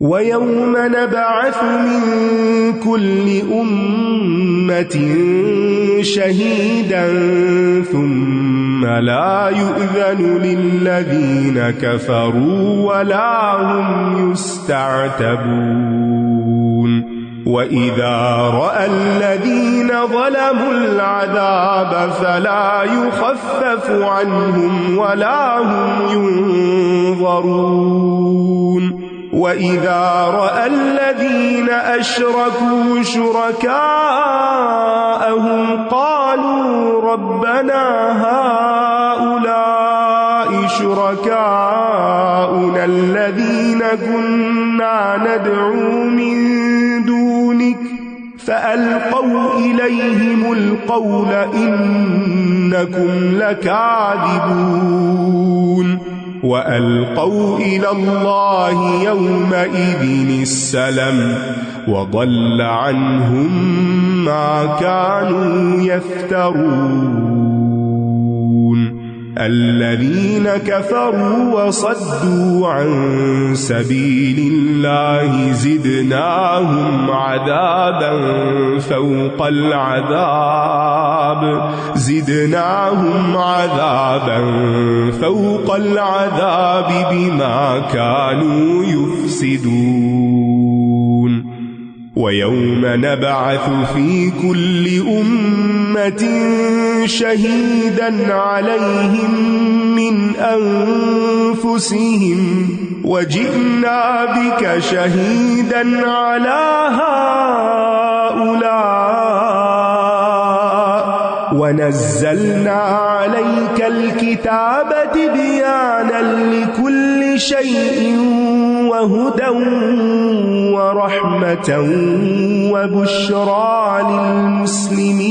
وَيَوْمَ نَبْعَثُ مِنْ كُلِّ أُمَّةٍ شَهِيدًا ثُمَّ لَا يُؤْذَنُ لِلَّذِينَ كَفَرُوا وَلَا هُمْ يُسْتَعْتَبُونَ وَإِذَا رَأَى الَّذِينَ ظَلَمُوا الْعَذَابَ فَلَا يُخَفَّفُ عَنْهُمْ وَلَا هُمْ يُنظَرُونَ وَإِذَا رَأَى الَّذِينَ أَشْرَكُوا شُرَكَاءَهُمْ قَالُوا رَبَّنَا هَؤُلَاءِ شُرَكَاؤُنَا الَّذِينَ كُنَّا نَدْعُو مِن دُونِكَ فَأَلْقَوْا إِلَيْهِمُ الْقَوْلَ إِنَّكُمْ لَكَاذِبُونَ وَأَلْقَوْا إِلَى اللَّهِ يَوْمَئِذٍ السَّلَمَ وَضَلَّ عَنْهُمْ مَا كَانُوا يَفْتَرُونَ الَّذِينَ كَفَرُوا وَصَدُّوا عَن سَبِيلِ اللَّهِ زِدْنَاهُمْ عَذَابًا فَوْقَ الْعَذَابِ بِمَا كَانُوا يُفْسِدُونَ وَيَوْمَ نَبْعَثُ فِي كُلِّ أُمَّةٍ شَهِيدًا عَلَيْهِمْ مِنْ أَنفُسِهِمْ وَجِئْنَا بِكَ شَهِيدًا عَلَى هَؤُلَاءِ وَنَزَّلْنَا عَلَيْكَ الْكِتَابَ تِبْيَانًا لِكُلِّ شَيْءٍ وَهُدًى وَرَحْمَةً وَبُشْرَى لِلْمُسْلِمِينَ।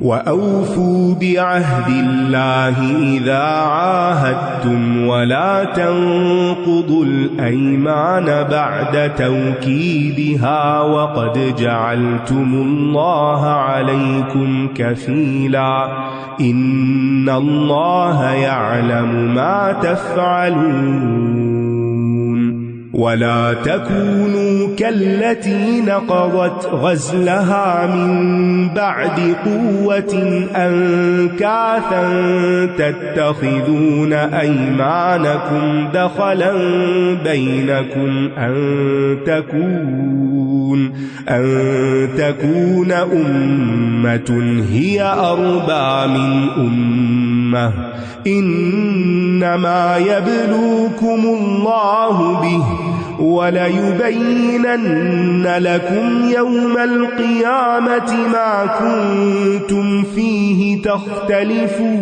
وَأَوْفُوا بِعَهْدِ اللَّهِ إِذَا عَاهَدتُّمْ وَلَا تَنقُضُوا الْأَيْمَانَ بَعْدَ تَوْكِيدِهَا وَقَدْ جَعَلْتُمُ اللَّهَ عَلَيْكُمْ كَفِيلًا إِنَّ اللَّهَ يَعْلَمُ مَا تَفْعَلُونَ وَلَا تَكُونُوا كَالَّتِي نَقَضَتْ غَزْلَهَا مِنْ بَعْدِ قُوَّةٍ أَنْكَاثًا تَتَّخِذُونَ أَيْمَانَكُمْ دَخَلًا بَيْنَكُمْ أَنْ أن تكون أمة هي أربى من أمة إنما يبلوكم الله به وَلَيُبَيِّنَنَّ لَكُمْ يَوْمَ الْقِيَامَةِ مَا كُنتُمْ فِيهِ تَخْتَلِفُونَ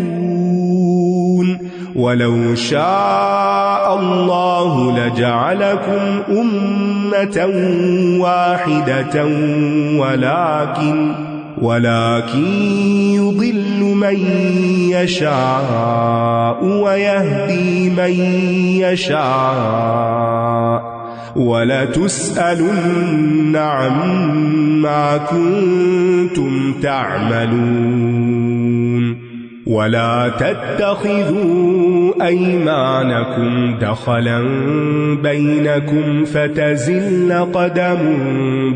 وَلَوْ شَاءَ اللَّهُ لَجَعَلَكُمْ أُمَّةً وَاحِدَةً ولكن يضل من يشاء ويهدي من يشاء وَلَتُسْأَلُنَّ عَمَّا كُنتُمْ تَعْمَلُونَ وَلَا تَتَّخِذُوا أَيْمَانَكُمْ دَخَلًا بَيْنَكُمْ فَتَزِلَّ قَدَمٌ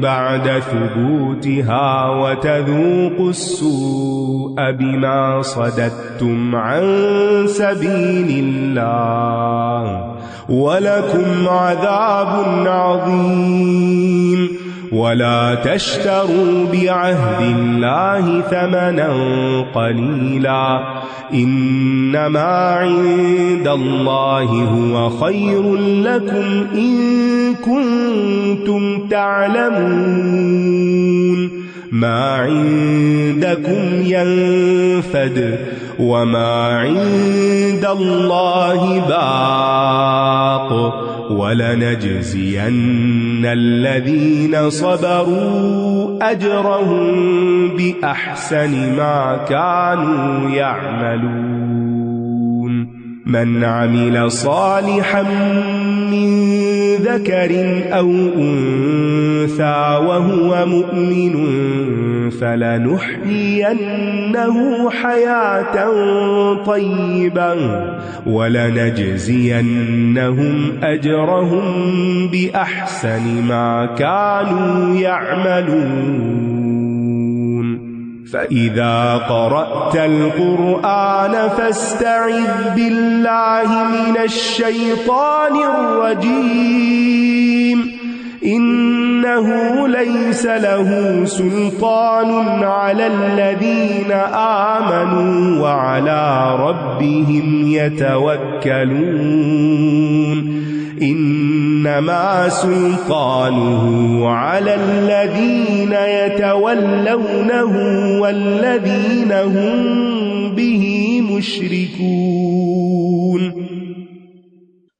بَعْدَ ثُبُوتِهَا وَتَذُوقُوا السُّوءَ بِمَا صَدَدتُّمْ عَن سَبِيلِ اللَّهِ وَلَكُمْ عَذَابٌ عَظِيمٌ وَلَا تَشْتَرُوا بِعَهْدِ اللَّهِ ثَمَنًا قَلِيلًا إِنَّمَا عِندَ اللَّهِ هُوَ خَيْرٌ لَكُمْ إِن كُنتُمْ تَعْلَمُونَ مَا عِندَكُمْ يَنفَدُ وَمَا عِندَ اللَّهِ بَاقٍ وَلَنَجْزِيَنَّ الَّذِينَ صَبَرُوا أَجْرَهُم بِأَحْسَنِ مَا كَانُوا يَعْمَلُونَ مَنْ عَمِلَ صَالِحًا مِّن ذَكَرٍ أَوْ أُنثَىٰ وَهُوَ مُؤْمِنٌ فَلَنُحْيِيَنَّهُ حَيَاةً طَيِّبَةً وَلَنَجْزِيَنَّهُمْ أَجْرَهُم بِأَحْسَنِ مَا كَانُوا يَعْمَلُونَ فَإِذَا قَرَأْتَ الْقُرْآنَ فَاسْتَعِذْ بِاللَّهِ مِنَ الشَّيْطَانِ الرَّجِيمِ إِنَّهُ لَيْسَ لَهُ سُلْطَانٌ عَلَى الَّذِينَ آمَنُوا وَعَلَى رَبِّهِمْ يَتَوَكَّلُونَ إِنَّمَا سُلْطَانُهُ عَلَى الَّذِينَ يَتَوَلَّوْنَهُ وَالَّذِينَ هُمْ بِهِ مُشْرِكُونَ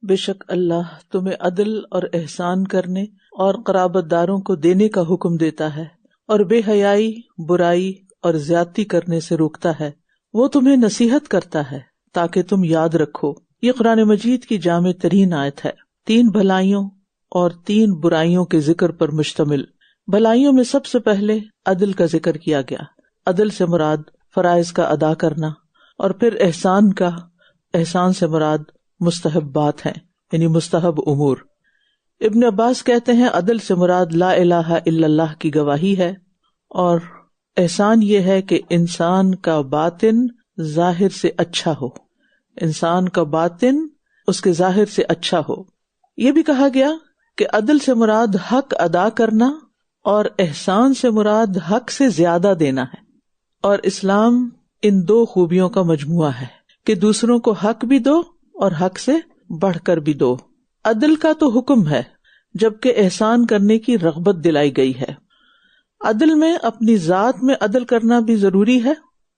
بے شک اللہ تمہیں عدل اور احسان کرنے اور قرابت داروں کو دینے کا حکم دیتا ہے اور بے حیائی، برائی اور زیادتی کرنے سے روکتا ہے۔ وہ تمہیں نصیحت کرتا ہے تاکہ تم یاد رکھو۔ یہ قرآن مجید کی جامع ترین آیت ہے، 3 بھلائیوں اور 3 برائیوں کے ذکر پر مشتمل۔ بھلائیوں میں سب سے پہلے عدل کا ذکر کیا گیا۔ عدل سے مراد فرائض کا ادا کرنا، اور پھر احسان سے مراد مستحبات ہیں، یعنی مستحب امور۔ ابن عباس کہتے ہیں عدل سے مراد لا الہ الا اللہ کی گواہی ہے، اور احسان یہ ہے کہ انسان کا باطن ظاہر سے اچھا ہو، انسان کا باطن اس کے ظاہر سے اچھا ہو۔ یہ بھی کہا گیا کہ عدل سے مراد حق ادا کرنا اور احسان سے مراد حق سے زیادہ دینا ہے، اور اسلام ان 2 خوبیوں کا مجموعہ ہے کہ دوسروں کو حق بھی دو اور حق سے بڑھ کر بھی دو۔ عدل کا تو حکم ہے، جبکہ احسان کرنے کی رغبت دلائی گئی ہے۔ عدل میں اپنی ذات میں عدل کرنا بھی ضروری ہے،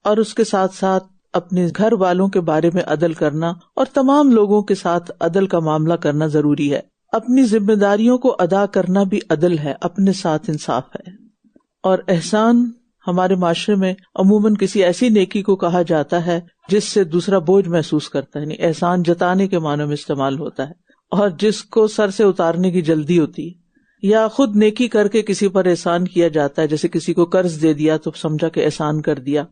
اور اس کے ساتھ ساتھ اپنے گھر والوں کے بارے میں عدل کرنا اور تمام لوگوں کے ساتھ عدل کا معاملہ کرنا ضروری ہے۔ اپنی ذمہ داریوں کو ادا کرنا بھی عدل ہے، اپنے ساتھ انصاف ہے۔ اور احسان ہمارے معاشرے میں عموماً کسی ایسی نیکی کو کہا جاتا ہے جس سے دوسرا بوجھ محسوس کرتا ہے، یعنی احسان جتانے کے معنی میں استعمال ہوتا ہے، اور جس کو سر سے اتارنے کی جلدی ہوتی ہے، یا خود نیکی کر کے کسی پر احسان کیا جاتا ہے، جیسے کسی کو قرض دے دیا تو سمجھا کہ احسان کر دیا۔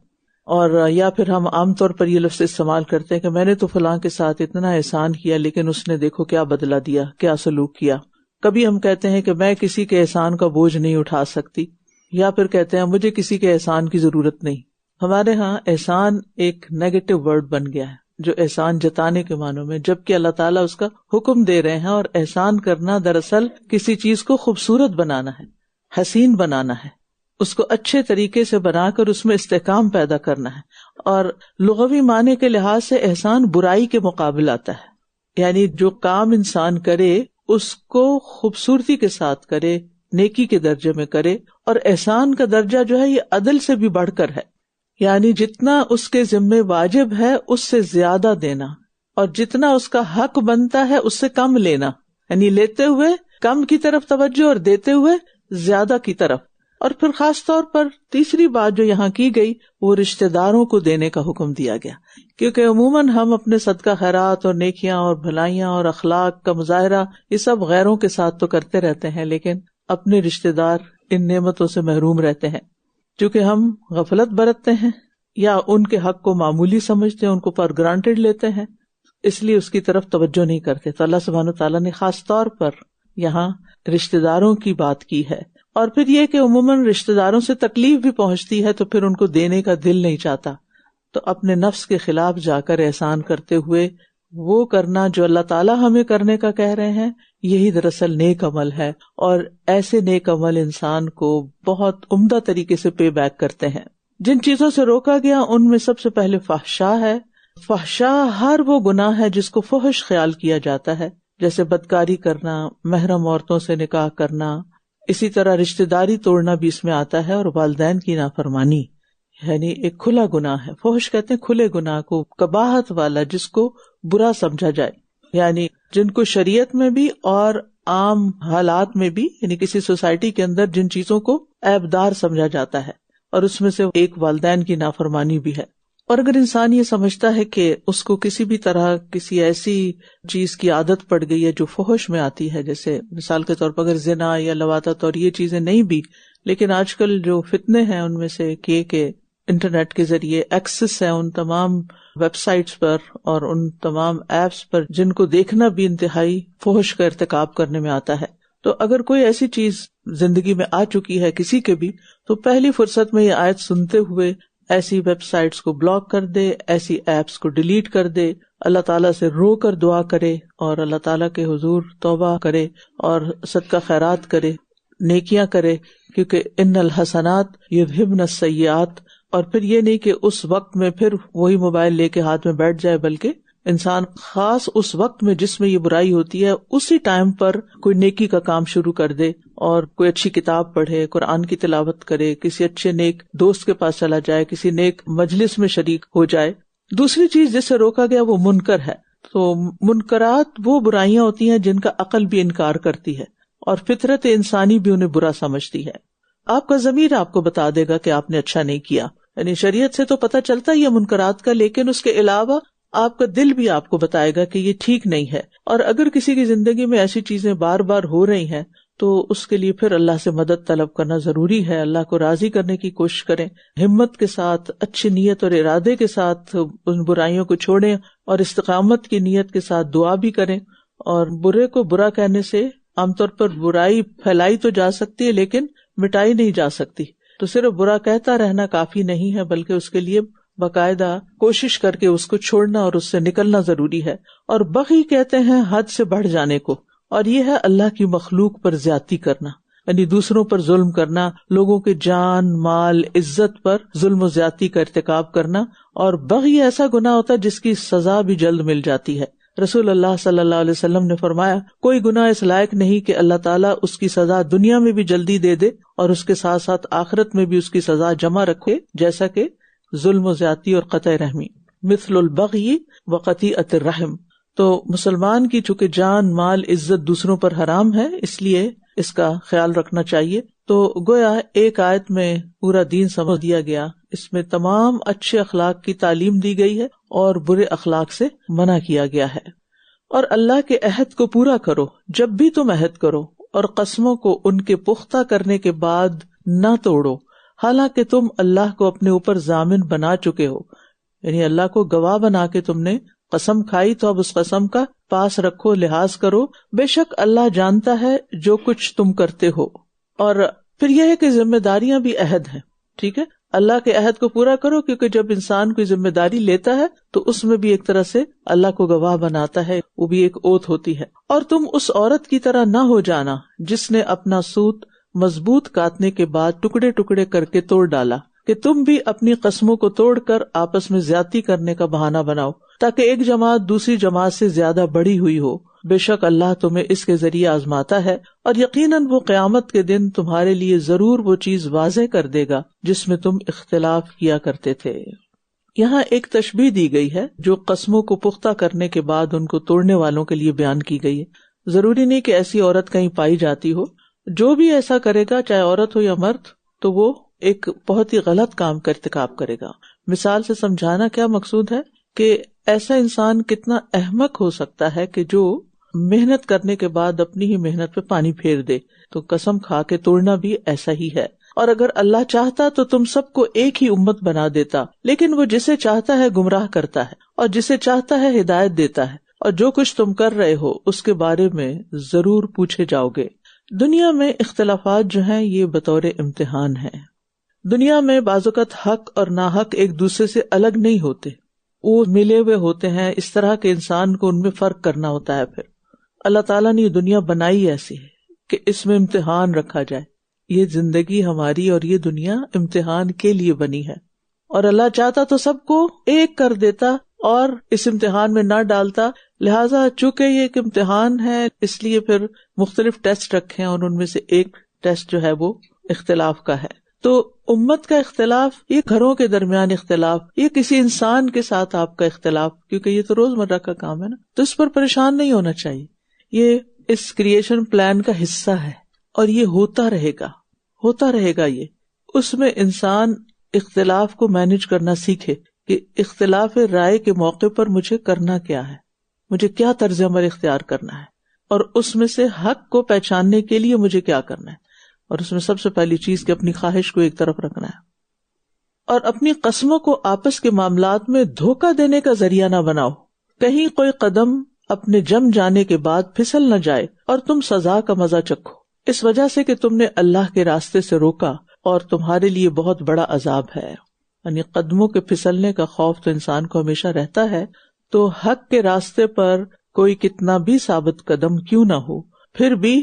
اور یا پھر ہم عام طور پر یہ لفظ استعمال کرتے ہیں کہ میں نے تو فلاں کے ساتھ اتنا احسان کیا لیکن اس نے دیکھو کیا بدلہ دیا، کیا سلوک کیا۔ کبھی ہم کہتے ہیں کہ میں کسی کے احسان کا بوجھ نہیں اٹھا سکتی، یا پھر کہتے ہیں مجھے کسی کے احسان کی ضرورت نہیں۔ ہمارے ہاں احسان ایک نیگیٹو ورڈ بن گیا ہے، جو احسان جتانے کے معنوں میں، جبکہ اللہ تعالیٰ اس کا حکم دے رہے ہیں، اور احسان کرنا دراصل کسی چیز کو خوبصورت بنانا ہے۔ حسین بنانا ہے، اس کو اچھے طریقے سے بنا کر اس میں استحکام پیدا کرنا ہے. اور لغوی معنی کے لحاظ سے احسان برائی کے مقابل آتا ہے، یعنی جو کام انسان کرے اس کو خوبصورتی کے ساتھ کرے، نیکی کے درجے میں کرے. اور احسان کا درجہ جو ہے یہ عدل سے بھی بڑھ کر ہے، یعنی جتنا اس کے ذمہ واجب ہے اس سے زیادہ دینا، اور جتنا اس کا حق بنتا ہے اس سے کم لینا، یعنی لیتے ہوئے کم کی طرف توجہ اور دیتے ہوئے زیادہ کی طرف. اور پھر خاص طور پر تیسری بات جو یہاں کی گئی وہ رشتہ داروں کو دینے کا حکم دیا گیا، کیونکہ عموماً ہم اپنے صدقہ خیرات اور نیکیاں اور بھلائیاں اور اخلاق کا مظاہرہ یہ سب غیروں کے ساتھ تو کرتے رہتے ہیں، لیکن اپنے رشتہ دار ان نعمتوں سے محروم رہتے ہیں. چونکہ ہم غفلت برتتے ہیں یا ان کے حق کو معمولی سمجھتے ہیں، ان کو فار گرانٹیڈ لیتے ہیں، اس لیے اس کی طرف توجہ نہیں کرتے. تو اللہ سبحانہ وتعالیٰ نے خاص طور پر یہاں رشتہ داروں کی بات کی ہے. اور پھر یہ کہ عموماً رشتہ داروں سے تکلیف بھی پہنچتی ہے تو پھر ان کو دینے کا دل نہیں چاہتا، تو اپنے نفس کے خلاف جا کر احسان کرتے ہوئے وہ کرنا جو اللہ تعالیٰ ہمیں کرنے کا کہہ رہے ہیں، یہی دراصل نیک عمل ہے. اور ایسے نیک عمل انسان کو بہت عمدہ طریقے سے پے بیک کرتے ہیں. جن چیزوں سے روکا گیا ان میں سب سے پہلے فحشا ہے. فحشا ہر وہ گناہ ہے جس کو فحش خیال کیا جاتا ہے، جیسے بدکاری کرنا، محرم عورتوں سے نکاح کرنا، اسی طرح رشتہ داری توڑنا بھی اس میں آتا ہے، اور والدین کی نافرمانی، یعنی ایک کھلا گناہ ہے. فحش کہتے ہیں کھلے گناہ کو، قباحت والا، جس کو برا سمجھا جائے، یعنی جن کو شریعت میں بھی اور عام حالات میں بھی، یعنی کسی سوسائٹی کے اندر جن چیزوں کو عیبدار سمجھا جاتا ہے، اور اس میں سے ایک والدین کی نافرمانی بھی ہے. اور اگر انسان یہ سمجھتا ہے کہ اس کو کسی بھی طرح کسی ایسی چیز کی عادت پڑ گئی ہے جو فحش میں آتی ہے، جیسے مثال کے طور پر اگر زنا یا لواطت اور یہ چیزیں نہیں بھی، لیکن آج کل جو فتنے ہیں ان میں سے کہ انٹرنیٹ کے ذریعے ایکسس ہے ان تمام ویب سائٹس پر اور ان تمام ایپس پر جن کو دیکھنا بھی انتہائی فحش کا ارتکاب کرنے میں آتا ہے. تو اگر کوئی ایسی چیز زندگی میں آ چکی ہے کسی کے بھی، تو پہلی فرصت میں یہ آیت سنتے ہوئے ایسی ویب سائٹس کو بلاک کر دے، ایسی ایپس کو ڈیلیٹ کر دے، اللہ تعالیٰ سے رو کر دعا کرے اور اللہ تعالیٰ کے حضور توبہ کرے اور صدقہ خیرات کرے، نیکیاں کرے، کیونکہ ان الحسنات یذہبن السیئات. اور پھر یہ نہیں کہ اس وقت میں پھر وہی موبائل لے کے ہاتھ میں بیٹھ جائے، بلکہ انسان خاص اس وقت میں جس میں یہ برائی ہوتی ہے اسی ٹائم پر کوئی نیکی کا کام شروع کر دے، اور کوئی اچھی کتاب پڑھے، قرآن کی تلاوت کرے، کسی اچھے نیک دوست کے پاس چلا جائے، کسی نیک مجلس میں شریک ہو جائے. دوسری چیز جس سے روکا گیا وہ منکر ہے. تو منکرات وہ برائیاں ہوتی ہیں جن کا عقل بھی انکار کرتی ہے اور فطرت انسانی بھی انہیں برا سمجھتی ہے. آپ کا ضمیر آپ کو بتا دے گا کہ آپ نے اچھا نہیں کیا، یعنی شریعت سے تو پتہ چلتا ہی ہے منکرات کا، لیکن اس کے علاوہ آپ کا دل بھی آپ کو بتائے گا کہ یہ ٹھیک نہیں ہے. اور اگر کسی کی زندگی میں ایسی چیزیں بار بار ہو رہی ہیں تو اس کے لیے پھر اللہ سے مدد طلب کرنا ضروری ہے. اللہ کو راضی کرنے کی کوشش کریں، ہمت کے ساتھ، اچھی نیت اور ارادے کے ساتھ ان برائیوں کو چھوڑیں، اور استقامت کی نیت کے ساتھ دعا بھی کریں. اور برے کو برا کہنے سے عام طور پر برائی پھیلائی تو جا سکتی ہے لیکن مٹائی نہیں جا سکتی. تو صرف برا کہتا رہنا کافی نہیں ہے، بلکہ اس کے لیے باقاعدہ کوشش کر کے اس کو چھوڑنا اور اس سے نکلنا ضروری ہے. اور بغی کہتے ہیں حد سے بڑھ جانے کو، اور یہ ہے اللہ کی مخلوق پر زیادتی کرنا، یعنی دوسروں پر ظلم کرنا، لوگوں کے جان، مال، عزت پر ظلم و زیادتی کا ارتکاب کرنا. اور بغی ایسا گناہ ہوتا ہے جس کی سزا بھی جلد مل جاتی ہے. رسول اللہ صلی اللہ علیہ وسلم نے فرمایا، کوئی گناہ اس لائق نہیں کہ اللہ تعالیٰ اس کی سزا دنیا میں بھی جلدی دے دے اور اس کے ساتھ ساتھ آخرت میں بھی اس کی سزا جمع رکھے، جیسا کہ ظلم و زیادتی اور قطع رحمی، مثل البغی وقطیعۃ الرحم. تو مسلمان کی چونکہ جان، مال، عزت دوسروں پر حرام ہے، اس لیے اس کا خیال رکھنا چاہیے. تو گویا ایک آیت میں پورا دین سمجھ دیا گیا، اس میں تمام اچھے اخلاق کی تعلیم دی گئی ہے اور برے اخلاق سے منع کیا گیا ہے. اور اللہ کے عہد کو پورا کرو جب بھی تم عہد کرو، اور قسموں کو ان کے پختہ کرنے کے بعد نہ توڑو، حالانکہ تم اللہ کو اپنے اوپر ضامن بنا چکے ہو. یعنی اللہ کو گواہ بنا کے تم نے قسم کھائی تو اب اس قسم کا پاس رکھو، لحاظ کرو، بے شک اللہ جانتا ہے جو کچھ تم کرتے ہو. اور پھر یہ ہے کہ ذمہ داریاں بھی عہد ہیں، ٹھیک ہے، اللہ کے عہد کو پورا کرو، کیونکہ جب انسان کوئی ذمہ داری لیتا ہے تو اس میں بھی ایک طرح سے اللہ کو گواہ بناتا ہے، وہ بھی ایک اوتھ ہوتی ہے. اور تم اس عورت کی طرح نہ ہو جانا جس نے اپنا سوت مضبوط کاٹنے کے بعد ٹکڑے ٹکڑے کر کے توڑ ڈالا کہ تم بھی اپنی قسموں کو توڑ کر آپس میں زیادتی کرنے کا بہانہ بناؤ تاکہ ایک جماعت دوسری جماعت سے زیادہ بڑی ہوئی ہو. بے شک اللہ تمہیں اس کے ذریعے آزماتا ہے اور یقیناً وہ قیامت کے دن تمہارے لیے ضرور وہ چیز واضح کر دے گا جس میں تم اختلاف کیا کرتے تھے. یہاں ایک تشبیہ دی گئی ہے جو قسموں کو پختہ کرنے کے بعد ان کو توڑنے والوں کے لیے بیان کی گئی ہے. ضروری نہیں کہ ایسی عورت کہیں پائی جاتی ہو، جو بھی ایسا کرے گا چاہے عورت ہو یا مرد تو وہ ایک بہت ہی غلط کام کا ارتکاب کرے گا. مثال سے سمجھانا کیا مقصود ہے کہ ایسا انسان کتنا احمق ہو سکتا ہے کہ جو محنت کرنے کے بعد اپنی ہی محنت پہ پانی پھیر دے. تو قسم کھا کے توڑنا بھی ایسا ہی ہے. اور اگر اللہ چاہتا تو تم سب کو ایک ہی امت بنا دیتا، لیکن وہ جسے چاہتا ہے گمراہ کرتا ہے اور جسے چاہتا ہے ہدایت دیتا ہے. اور جو کچھ تم کر رہے ہو اس کے بارے میں ضرور پوچھے جاؤ گے. دنیا میں اختلافات جو ہیں یہ بطور امتحان ہیں. دنیا میں بعض اوقات حق اور ناحق ایک دوسرے سے الگ نہیں ہوتے، وہ ملے ہوئے ہوتے ہیں. اس طرح کے انسان کو ان میں فرق کرنا ہوتا ہے. پھر اللہ تعالیٰ نے یہ دنیا بنائی ایسی ہے کہ اس میں امتحان رکھا جائے. یہ زندگی ہماری اور یہ دنیا امتحان کے لیے بنی ہے. اور اللہ چاہتا تو سب کو ایک کر دیتا اور اس امتحان میں نہ ڈالتا. لہٰذا چونکہ یہ ایک امتحان ہے اس لیے پھر مختلف ٹیسٹ رکھے ہیں اور ان میں سے ایک ٹیسٹ جو ہے وہ اختلاف کا ہے. تو امت کا اختلاف، یہ گھروں کے درمیان اختلاف، یہ کسی انسان کے ساتھ آپ کا اختلاف، کیونکہ یہ تو روزمرہ کا کام ہے نا، تو اس پر پریشان نہیں ہونا چاہیے. یہ اس کریشن پلان کا حصہ ہے اور یہ ہوتا رہے گا. یہ اس میں انسان اختلاف کو مینج کرنا سیکھے کہ اختلاف رائے کے موقع پر مجھے کرنا کیا ہے، مجھے کیا طرز عمل اختیار کرنا ہے، اور اس میں سے حق کو پہچاننے کے لیے مجھے کیا کرنا ہے. اور اس میں سب سے پہلی چیز کہ اپنی خواہش کو ایک طرف رکھنا ہے. اور اپنی قسموں کو آپس کے معاملات میں دھوکہ دینے کا ذریعہ نہ بناؤ. کہیں کوئی قدم اپنے جم جانے کے بعد پھسل نہ جائے اور تم سزا کا مزہ چکھو، اس وجہ سے کہ تم نے اللہ کے راستے سے روکا اور تمہارے لیے بہت بڑا عذاب ہے. یعنی قدموں کے پھسلنے کا خوف تو انسان کو ہمیشہ رہتا ہے. تو حق کے راستے پر کوئی کتنا بھی ثابت قدم کیوں نہ ہو پھر بھی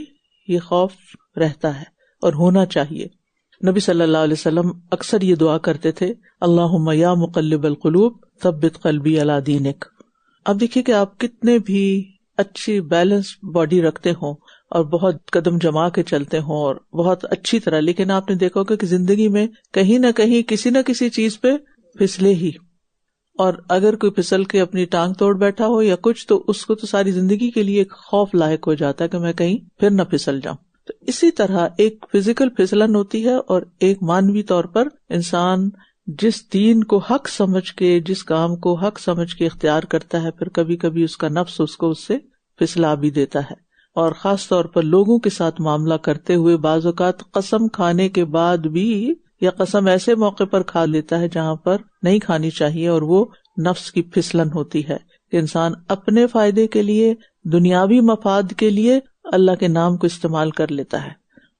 یہ خوف رہتا ہے اور ہونا چاہیے. نبی صلی اللہ علیہ وسلم اکثر یہ دعا کرتے تھے، اللہم یا مقلب القلوب ثبت قلبی علی دینک. اب دیکھیے کہ آپ کتنے بھی اچھی بیلنس باڈی رکھتے ہوں اور بہت قدم جما کے چلتے ہوں اور بہت اچھی طرح، لیکن آپ نے دیکھا ہوگا کہ زندگی میں کہیں نہ کہیں کسی نہ کسی چیز پہ پھسلے ہی. اور اگر کوئی پھسل کے اپنی ٹانگ توڑ بیٹھا ہو یا کچھ، تو اس کو تو ساری زندگی کے لیے ایک خوف لاحق ہو جاتا ہے کہ میں کہیں پھر نہ پھسل جاؤں. تو اسی طرح ایک فزیکل پھسلن ہوتی ہے اور ایک مانوی طور پر انسان جس دین کو حق سمجھ کے، جس کام کو حق سمجھ کے اختیار کرتا ہے، پھر کبھی کبھی اس کا نفس اس کو اس سے پھسلا بھی دیتا ہے. اور خاص طور پر لوگوں کے ساتھ معاملہ کرتے ہوئے بعض اوقات قسم کھانے کے بعد بھی، یا قسم ایسے موقع پر کھا لیتا ہے جہاں پر نہیں کھانی چاہیے، اور وہ نفس کی پھسلن ہوتی ہے کہ انسان اپنے فائدے کے لیے، دنیاوی مفاد کے لیے اللہ کے نام کو استعمال کر لیتا ہے.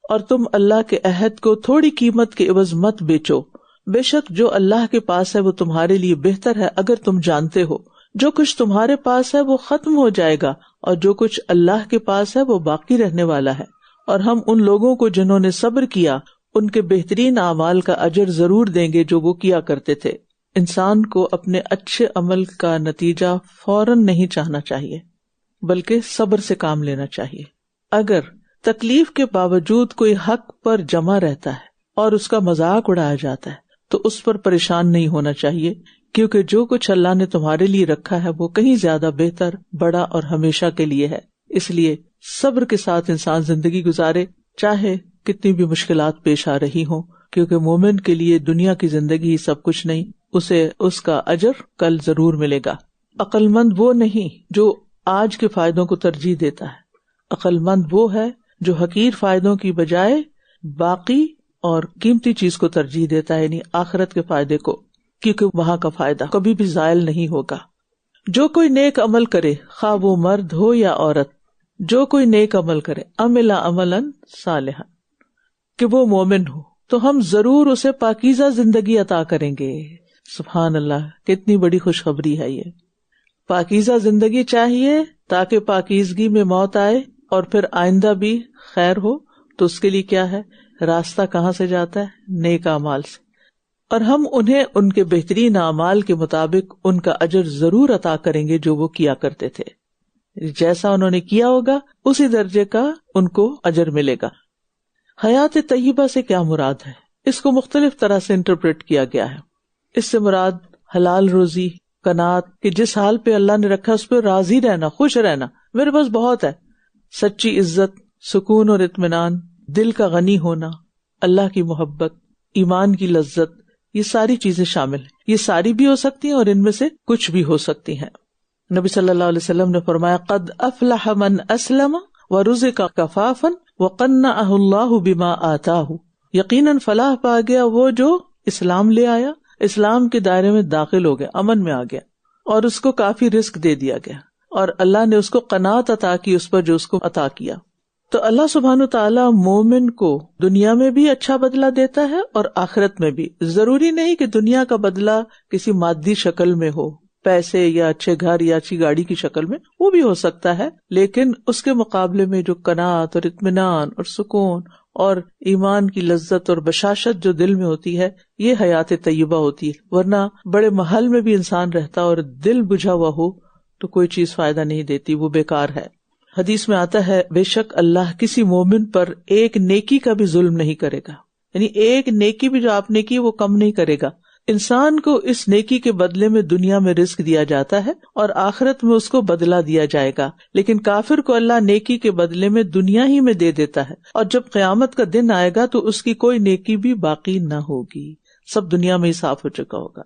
اور تم اللہ کے عہد کو تھوڑی قیمت کے عوض مت بیچو، بے شک جو اللہ کے پاس ہے وہ تمہارے لیے بہتر ہے اگر تم جانتے ہو. جو کچھ تمہارے پاس ہے وہ ختم ہو جائے گا اور جو کچھ اللہ کے پاس ہے وہ باقی رہنے والا ہے. اور ہم ان لوگوں کو جنہوں نے صبر کیا ان کے بہترین اعمال کا اجر ضرور دیں گے جو وہ کیا کرتے تھے. انسان کو اپنے اچھے عمل کا نتیجہ فوراً نہیں چاہنا چاہیے بلکہ صبر سے کام لینا چاہیے. اگر تکلیف کے باوجود کوئی حق پر جمع رہتا ہے اور اس کا مذاق اڑایا جاتا ہے تو اس پر پریشان نہیں ہونا چاہیے، کیونکہ جو کچھ اللہ نے تمہارے لیے رکھا ہے وہ کہیں زیادہ بہتر، بڑا اور ہمیشہ کے لیے ہے. اس لیے صبر کے ساتھ انسان زندگی گزارے، چاہے کتنی بھی مشکلات پیش آ رہی ہوں، کیونکہ مومن کے لیے دنیا کی زندگی سب کچھ نہیں، اسے اس کا اجر کل ضرور ملے گا. عقل مند وہ نہیں جو آج کے فائدوں کو ترجیح دیتا ہے، عقل مند وہ ہے جو حقیر فائدوں کی بجائے باقی اور قیمتی چیز کو ترجیح دیتا ہے، یعنی آخرت کے فائدے کو، کیونکہ وہاں کا فائدہ کبھی بھی زائل نہیں ہوگا. جو کوئی نیک عمل کرے، خواہ وہ مرد ہو یا عورت، جو کوئی نیک عمل کرے، عمل عملا صالحا، کہ وہ مومن ہو، تو ہم ضرور اسے پاکیزہ زندگی عطا کریں گے. سبحان اللہ، کتنی بڑی خوشخبری ہے یہ. پاکیزہ زندگی چاہیے تاکہ پاکیزگی میں موت آئے اور پھر آئندہ بھی خیر ہو تو اس کے لیے کیا ہے؟ راستہ کہاں سے جاتا ہے؟ نیک اعمال سے. اور ہم انہیں ان کے بہترین اعمال کے مطابق ان کا اجر ضرور عطا کریں گے جو وہ کیا کرتے تھے. جیسا انہوں نے کیا ہوگا اسی درجے کا ان کو اجر ملے گا. حیات طیبہ سے کیا مراد ہے؟ اس کو مختلف طرح سے انٹرپریٹ کیا گیا ہے. اس سے مراد حلال روزی، قناعت کہ جس حال پہ اللہ نے رکھا اس پہ راضی رہنا، خوش رہنا، میرے پاس بہت ہے، سچی عزت، سکون اور اطمینان، دل کا غنی ہونا، اللہ کی محبت، ایمان کی لذت، یہ ساری چیزیں شامل ہیں. یہ ساری بھی ہو سکتی ہیں اور ان میں سے کچھ بھی ہو سکتی ہیں. نبی صلی اللہ علیہ وسلم نے فرمایا قد افلح من اسلم ورزق کفافا وقنعه اللہ بما آتاہ، یقیناً فلاح پا گیا وہ جو اسلام لے آیا، اسلام کے دائرے میں داخل ہو گیا، امن میں آ گیا، اور اس کو کافی رزق دے دیا گیا، اور اللہ نے اس کو قناعت عطا کی اس پر جو اس کو عطا کیا. تو اللہ سبحانہ تعالیٰ مومن کو دنیا میں بھی اچھا بدلہ دیتا ہے اور آخرت میں بھی. ضروری نہیں کہ دنیا کا بدلہ کسی مادی شکل میں ہو، پیسے یا اچھے گھر یا اچھی گاڑی کی شکل میں، وہ بھی ہو سکتا ہے، لیکن اس کے مقابلے میں جو قناعت اور اطمینان اور سکون اور ایمان کی لذت اور بشاشت جو دل میں ہوتی ہے، یہ حیات طیبہ ہوتی ہے. ورنہ بڑے محل میں بھی انسان رہتا اور دل بجھا ہوا ہو تو کوئی چیز فائدہ نہیں دیتی، وہ بیکار ہے. حدیث میں آتا ہے بے شک اللہ کسی مومن پر ایک نیکی کا بھی ظلم نہیں کرے گا، یعنی ایک نیکی بھی جو آپ نے کی وہ کم نہیں کرے گا. انسان کو اس نیکی کے بدلے میں دنیا میں رزق دیا جاتا ہے اور آخرت میں اس کو بدلہ دیا جائے گا، لیکن کافر کو اللہ نیکی کے بدلے میں دنیا ہی میں دے دیتا ہے، اور جب قیامت کا دن آئے گا تو اس کی کوئی نیکی بھی باقی نہ ہوگی، سب دنیا میں ہی صاف ہو چکا ہوگا.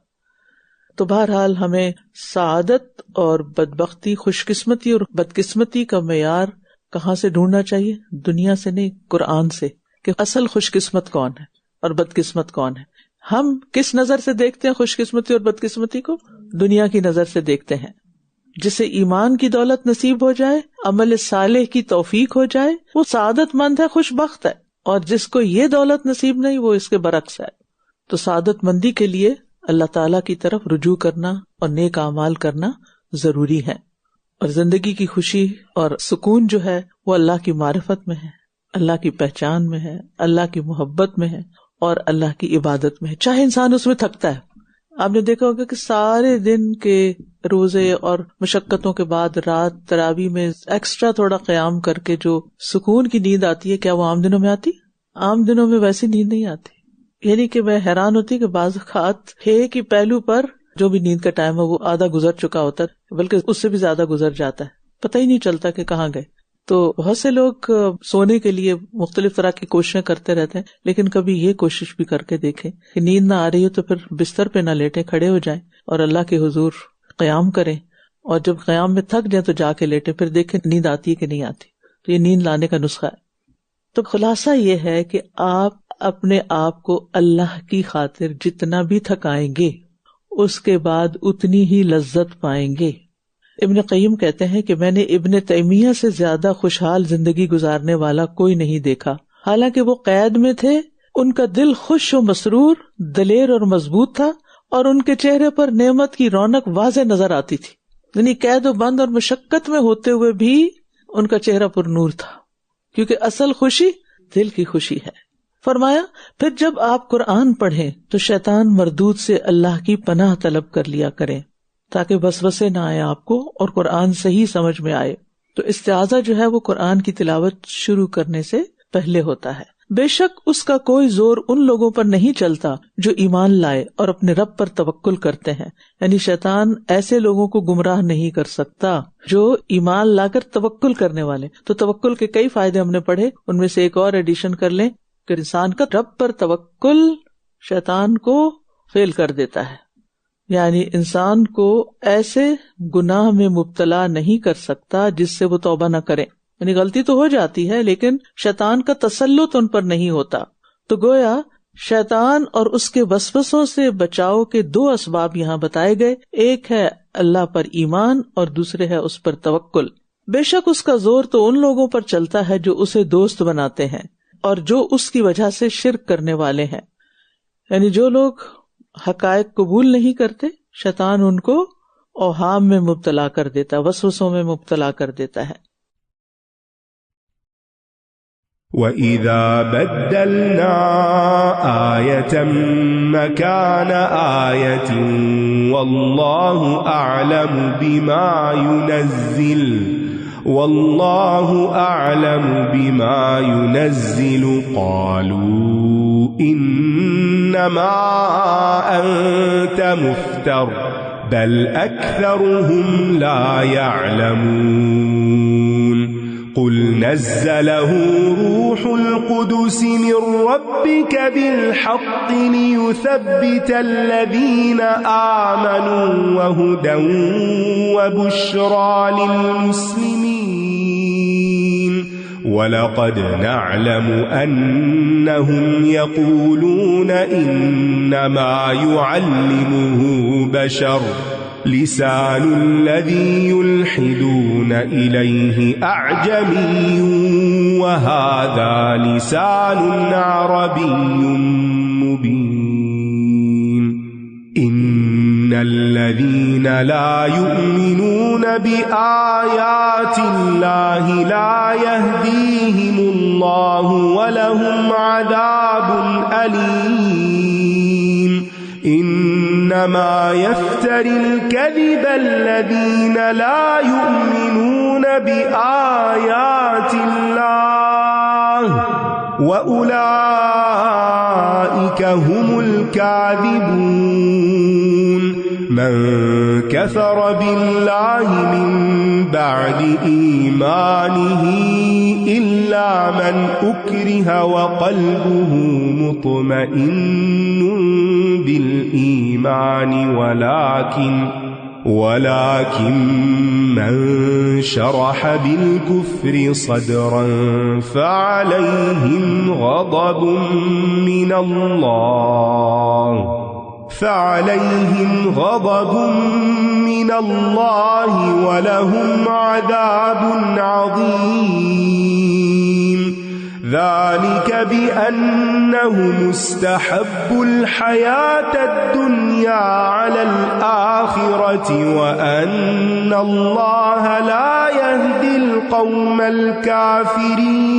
تو بہرحال ہمیں سعادت اور بدبختی، خوش قسمتی اور بدقسمتی کا معیار کہاں سے ڈھونڈنا چاہیے؟ دنیا سے نہیں، قرآن سے، کہ اصل خوش قسمت کون ہے اور بدقسمت کون ہے. ہم کس نظر سے دیکھتے ہیں خوش قسمتی اور بدقسمتی کو؟ دنیا کی نظر سے دیکھتے ہیں. جسے ایمان کی دولت نصیب ہو جائے، عمل صالح کی توفیق ہو جائے، وہ سعادت مند ہے، خوش بخت ہے، اور جس کو یہ دولت نصیب نہیں وہ اس کے برعکس ہے. تو سعادت مندی کے لیے اللہ تعالیٰ کی طرف رجوع کرنا اور نیک اعمال کرنا ضروری ہے. اور زندگی کی خوشی اور سکون جو ہے وہ اللہ کی معرفت میں ہے، اللہ کی پہچان میں ہے، اللہ کی محبت میں ہے اور اللہ کی عبادت میں ہے، چاہے انسان اس میں تھکتا ہے. آپ نے دیکھا ہوگا کہ سارے دن کے روزے اور مشقتوں کے بعد رات تراویح میں ایکسٹرا تھوڑا قیام کر کے جو سکون کی نیند آتی ہے، کیا وہ عام دنوں میں آتی؟ عام دنوں میں ویسی نیند نہیں آتی. یعنی کہ میں حیران ہوتی کہ بعض اوقات ہے کہ پہلو پر جو بھی نیند کا ٹائم ہے وہ آدھا گزر چکا ہوتا ہے، بلکہ اس سے بھی زیادہ گزر جاتا ہے، پتہ ہی نہیں چلتا کہ کہاں گئے. تو بہت سے لوگ سونے کے لیے مختلف طرح کی کوششیں کرتے رہتے ہیں، لیکن کبھی یہ کوشش بھی کر کے دیکھیں کہ نیند نہ آ رہی ہو تو پھر بستر پہ نہ لیٹیں، کھڑے ہو جائیں اور اللہ کے حضور قیام کریں، اور جب قیام میں تھک جائیں تو جا کے لیٹیں، پھر دیکھیں نیند آتی ہے کہ نہیں آتی. تو یہ نیند لانے کا نسخہ ہے. تو خلاصہ یہ ہے کہ آپ اپنے آپ کو اللہ کی خاطر جتنا بھی تھکائیں گے اس کے بعد اتنی ہی لذت پائیں گے. ابن قیم کہتے ہیں کہ میں نے ابن تیمیہ سے زیادہ خوشحال زندگی گزارنے والا کوئی نہیں دیکھا. حالانکہ وہ قید میں تھے، ان کا دل خوش و مسرور، دلیر اور مضبوط تھا، اور ان کے چہرے پر نعمت کی رونق واضح نظر آتی تھی. یعنی قید و بند اور مشقت میں ہوتے ہوئے بھی ان کا چہرہ پر نور تھا، کیونکہ اصل خوشی دل کی خوشی ہے. فرمایا پھر جب آپ قرآن پڑھیں تو شیطان مردود سے اللہ کی پناہ طلب کر لیا کریں تاکہ وسوسے نہ آئے آپ کو اور قرآن صحیح سمجھ میں آئے. تو استعاذہ جو ہے وہ قرآن کی تلاوت شروع کرنے سے پہلے ہوتا ہے. بے شک اس کا کوئی زور ان لوگوں پر نہیں چلتا جو ایمان لائے اور اپنے رب پر توکل کرتے ہیں. یعنی شیطان ایسے لوگوں کو گمراہ نہیں کر سکتا جو ایمان لا کر توکل کرنے والے. تو توکل کے کئی فائدے ہم نے پڑھے، ان میں سے ایک اور ایڈیشن کر لیں کہ انسان کا رب پر توکل شیطان کو فیل کر دیتا ہے. یعنی انسان کو ایسے گناہ میں مبتلا نہیں کر سکتا جس سے وہ توبہ نہ کرے. یعنی غلطی تو ہو جاتی ہے لیکن شیطان کا تسلط ان پر نہیں ہوتا. تو گویا شیطان اور اس کے وسوسوں سے بچاؤ کے دو اسباب یہاں بتائے گئے، ایک ہے اللہ پر ایمان اور دوسرے ہے اس پر توکل. بے شک اس کا زور تو ان لوگوں پر چلتا ہے جو اسے دوست بناتے ہیں اور جو اس کی وجہ سے شرک کرنے والے ہیں. یعنی جو لوگ حقائق قبول نہیں کرتے، شیطان ان کو اوہام میں مبتلا کر دیتا ہے، وسوسوں میں مبتلا کر دیتا ہے. وَإِذَا بَدَّلْنَا آيَةً مَكَانَ آيَةٍ وَاللَّهُ أَعْلَمُ بِمَا يُنَزِّلُ قَالُوا إِنَّمَا أَنْتَ مُفْتَرٍ بَلْ أَكْثَرُهُمْ لَا يَعْلَمُونَ قُلْ نَزَّلَهُ رُوحُ الْقُدُسِ مِنْ رَبِّكَ بِالْحَقِّ لِيُثَبِّتَ الَّذِينَ آمَنُوا وَهُدًى وَبُشْرَى لِلْمُسْلِمِينَ وَلَقَدْ نَعْلَمُ أَنَّهُمْ يَقُولُونَ إِنَّمَا يُعَلِّمُهُ بَشَرٌ لسان الذي يلحدون إليه أعجمي وهذا لسان عربي مبين إن الذين لا يؤمنون بآيات الله لا يهديهم الله ولهم عذاب أليم إنما يفتري الكذب الذين لا يؤمنون بآيات الله وأولئك هم الكاذبون من كفر بالله من بعد إيمانه إلا من أكره وقلبه مطمئن بالإيمان ولكن من شرح بالكفر صدرا فعليهم غضب من الله ولهم عذاب عظيم ذلك بأنهم استحبوا الحياة الدنيا على الآخرة وأن الله لا يهدي القوم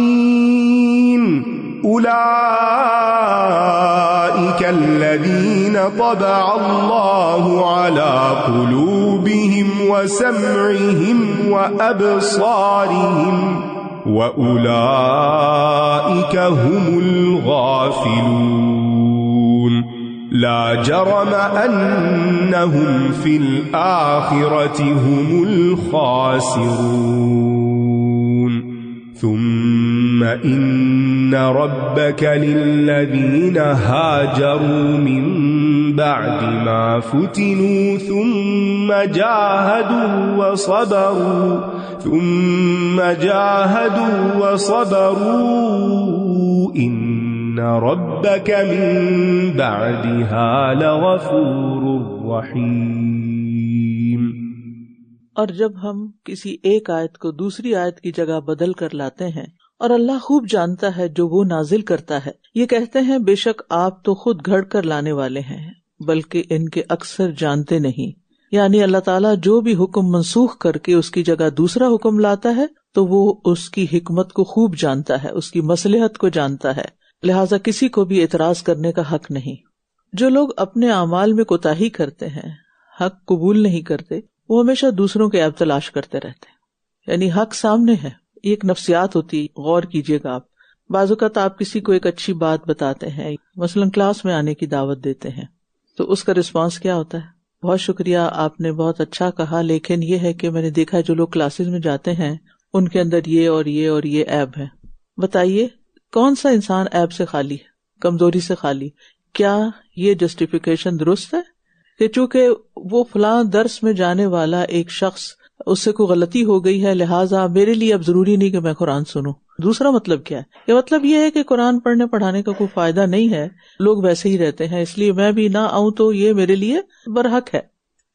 الكافرين أولئك الذين طبع الله على قلوبهم وسمعهم وأبصارهم وأولئك هم الغافلون لا جرم أنهم في الآخرة هم الخاسرون ثم إن ربك للذين هاجروا من بعد ما فتنوا ثم جاهدوا وصبروا إن ربك من بعدها لغفور رحيم. اور جب ہم کسی ایک آیت کو دوسری آیت کی جگہ بدل کر لاتے ہیں اور اللہ خوب جانتا ہے جو وہ نازل کرتا ہے، یہ کہتے ہیں بے شک آپ تو خود گھڑ کر لانے والے ہیں بلکہ ان کے اکثر جانتے نہیں. یعنی اللہ تعالیٰ جو بھی حکم منسوخ کر کے اس کی جگہ دوسرا حکم لاتا ہے تو وہ اس کی حکمت کو خوب جانتا ہے، اس کی مصلحت کو جانتا ہے، لہٰذا کسی کو بھی اعتراض کرنے کا حق نہیں. جو لوگ اپنے اعمال میں کوتاہی کرتے ہیں، حق قبول نہیں کرتے، وہ ہمیشہ دوسروں کے عیب تلاش کرتے رہتے ہیں. یعنی حق سامنے ہے، ایک نفسیات ہوتی، غور کیجئے گا آپ. بعض اوقات آپ کسی کو ایک اچھی بات بتاتے ہیں، مثلاً کلاس میں آنے کی دعوت دیتے ہیں، تو اس کا رسپانس کیا ہوتا ہے؟ بہت شکریہ، آپ نے بہت اچھا کہا، لیکن یہ ہے کہ میں نے دیکھا جو لوگ کلاسز میں جاتے ہیں ان کے اندر یہ اور یہ اور یہ عیب ہے. بتائیے کون سا انسان عیب سے خالی ہے، کمزوری سے خالی؟ کیا یہ جسٹیفیکیشن درست ہے کہ چونکہ وہ فلاں درس میں جانے والا ایک شخص، اس سے کوئی غلطی ہو گئی ہے لہٰذا میرے لیے اب ضروری نہیں کہ میں قرآن سنوں؟ دوسرا مطلب کیا ہے؟ یہ مطلب یہ ہے کہ قرآن پڑھنے پڑھانے کا کوئی فائدہ نہیں ہے، لوگ ویسے ہی رہتے ہیں، اس لیے میں بھی نہ آؤں تو یہ میرے لیے برحق ہے.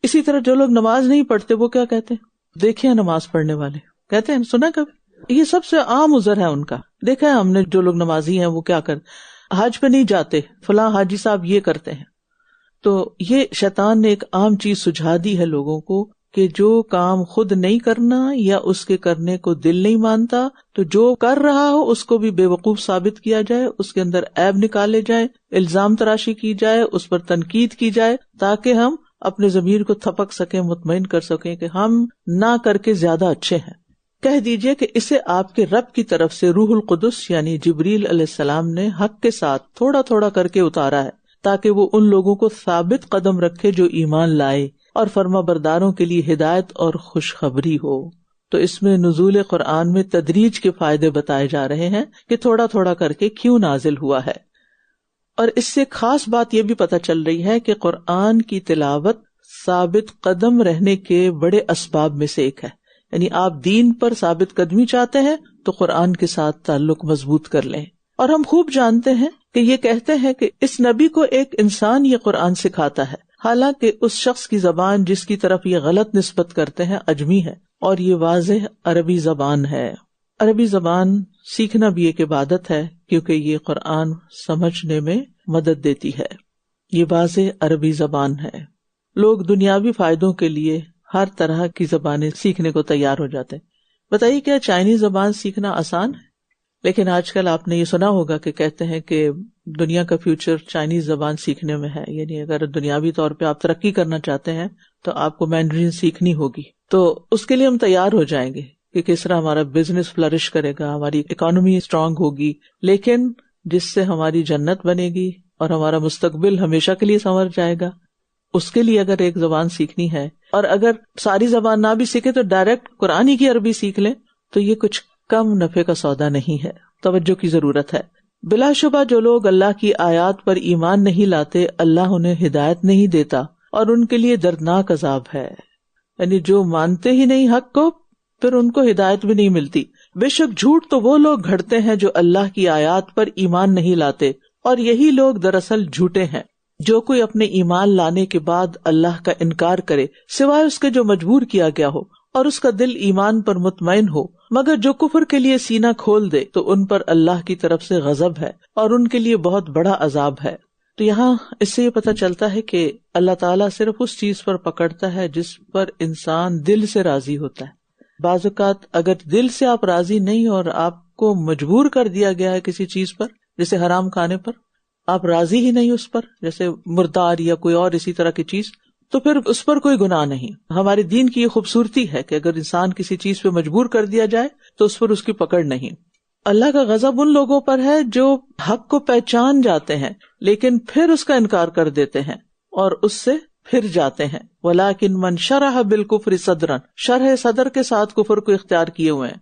اسی طرح جو لوگ نماز نہیں پڑھتے وہ کیا کہتے ہیں؟ دیکھیں نماز پڑھنے والے کہتے ہیں، سنا کبھی؟ یہ سب سے عام عذر ہے ان کا. دیکھا ہے ہم نے جو لوگ نمازی ہیں وہ کیا کرتے، حج پہ نہیں جاتے، فلاں حاجی صاحب یہ کرتے ہیں. تو یہ شیطان نے ایک عام چیز سجھا دی ہے لوگوں کو کہ جو کام خود نہیں کرنا یا اس کے کرنے کو دل نہیں مانتا تو جو کر رہا ہو اس کو بھی بے وقوف ثابت کیا جائے، اس کے اندر عیب نکالے جائے، الزام تراشی کی جائے، اس پر تنقید کی جائے، تاکہ ہم اپنے ضمیر کو تھپک سکیں، مطمئن کر سکیں کہ ہم نہ کر کے زیادہ اچھے ہیں۔ کہہ دیجئے کہ اسے آپ کے رب کی طرف سے روح القدس یعنی جبریل علیہ السلام نے حق کے ساتھ تھوڑا تھوڑا کر کے اتارا ہے، تاکہ وہ ان لوگوں کو ثابت قدم رکھے جو ایمان لائے اور فرما برداروں کے لیے ہدایت اور خوشخبری ہو۔ تو اس میں نزول قرآن میں تدریج کے فائدے بتائے جا رہے ہیں کہ تھوڑا تھوڑا کر کے کیوں نازل ہوا ہے، اور اس سے خاص بات یہ بھی پتہ چل رہی ہے کہ قرآن کی تلاوت ثابت قدم رہنے کے بڑے اسباب میں سے ایک ہے۔ یعنی آپ دین پر ثابت قدمی چاہتے ہیں تو قرآن کے ساتھ تعلق مضبوط کر لیں۔ اور ہم خوب جانتے ہیں کہ یہ کہتے ہیں کہ اس نبی کو ایک انسان یہ قرآن سکھاتا ہے، حالانکہ اس شخص کی زبان جس کی طرف یہ غلط نسبت کرتے ہیں اجمی ہے، اور یہ واضح عربی زبان ہے۔ عربی زبان سیکھنا بھی ایک عبادت ہے، کیونکہ یہ قرآن سمجھنے میں مدد دیتی ہے۔ یہ واضح عربی زبان ہے۔ لوگ دنیاوی فائدوں کے لیے ہر طرح کی زبانیں سیکھنے کو تیار ہو جاتے ہیں۔ بتائیے کیا چائنیز زبان سیکھنا آسان ہے؟ لیکن آج کل آپ نے یہ سنا ہوگا کہ کہتے ہیں کہ دنیا کا فیوچر چائنیز زبان سیکھنے میں ہے، یعنی اگر دنیاوی طور پہ آپ ترقی کرنا چاہتے ہیں تو آپ کو مینڈرین سیکھنی ہوگی۔ تو اس کے لیے ہم تیار ہو جائیں گے کہ کس طرح ہمارا بزنس فلرش کرے گا، ہماری اکانومی اسٹرانگ ہوگی، لیکن جس سے ہماری جنت بنے گی اور ہمارا مستقبل ہمیشہ کے لیے سنور جائے گا، اس کے لیے اگر ایک زبان سیکھنی ہے، اور اگر ساری زبان نہ بھی سیکھے تو ڈائریکٹ قرآن کی عربی سیکھ لیں، تو یہ کچھ کم نفع کا سودا نہیں ہے، توجہ کی ضرورت ہے۔ بلا شبہ جو لوگ اللہ کی آیات پر ایمان نہیں لاتے، اللہ انہیں ہدایت نہیں دیتا اور ان کے لیے دردناک عذاب ہے۔ یعنی جو مانتے ہی نہیں حق کو، پھر ان کو ہدایت بھی نہیں ملتی۔ بے شک جھوٹ تو وہ لوگ گھڑتے ہیں جو اللہ کی آیات پر ایمان نہیں لاتے، اور یہی لوگ دراصل جھوٹے ہیں۔ جو کوئی اپنے ایمان لانے کے بعد اللہ کا انکار کرے، سوائے اس کے جو مجبور کیا گیا ہو اور اس کا دل ایمان پر مطمئن ہو، مگر جو کفر کے لیے سینہ کھول دے تو ان پر اللہ کی طرف سے غضب ہے اور ان کے لیے بہت بڑا عذاب ہے۔ تو یہاں اس سے یہ پتہ چلتا ہے کہ اللہ تعالیٰ صرف اس چیز پر پکڑتا ہے جس پر انسان دل سے راضی ہوتا ہے۔ بعض اوقات اگر دل سے آپ راضی نہیں اور آپ کو مجبور کر دیا گیا ہے کسی چیز پر، جیسے حرام کھانے پر، آپ راضی ہی نہیں اس پر، جیسے مردار یا کوئی اور اسی طرح کی چیز، تو پھر اس پر کوئی گناہ نہیں۔ ہمارے دین کی یہ خوبصورتی ہے کہ اگر انسان کسی چیز پہ مجبور کر دیا جائے تو اس پر اس کی پکڑ نہیں۔ اللہ کا غضب ان لوگوں پر ہے جو حق کو پہچان جاتے ہیں لیکن پھر اس کا انکار کر دیتے ہیں اور اس سے پھر جاتے ہیں۔ وَلَٰكِن مَنْ شَرَحَ بِالْكُفْرِ صَدْرًا، شرح صدر کے ساتھ کفر کو اختیار کیے ہوئے ہیں۔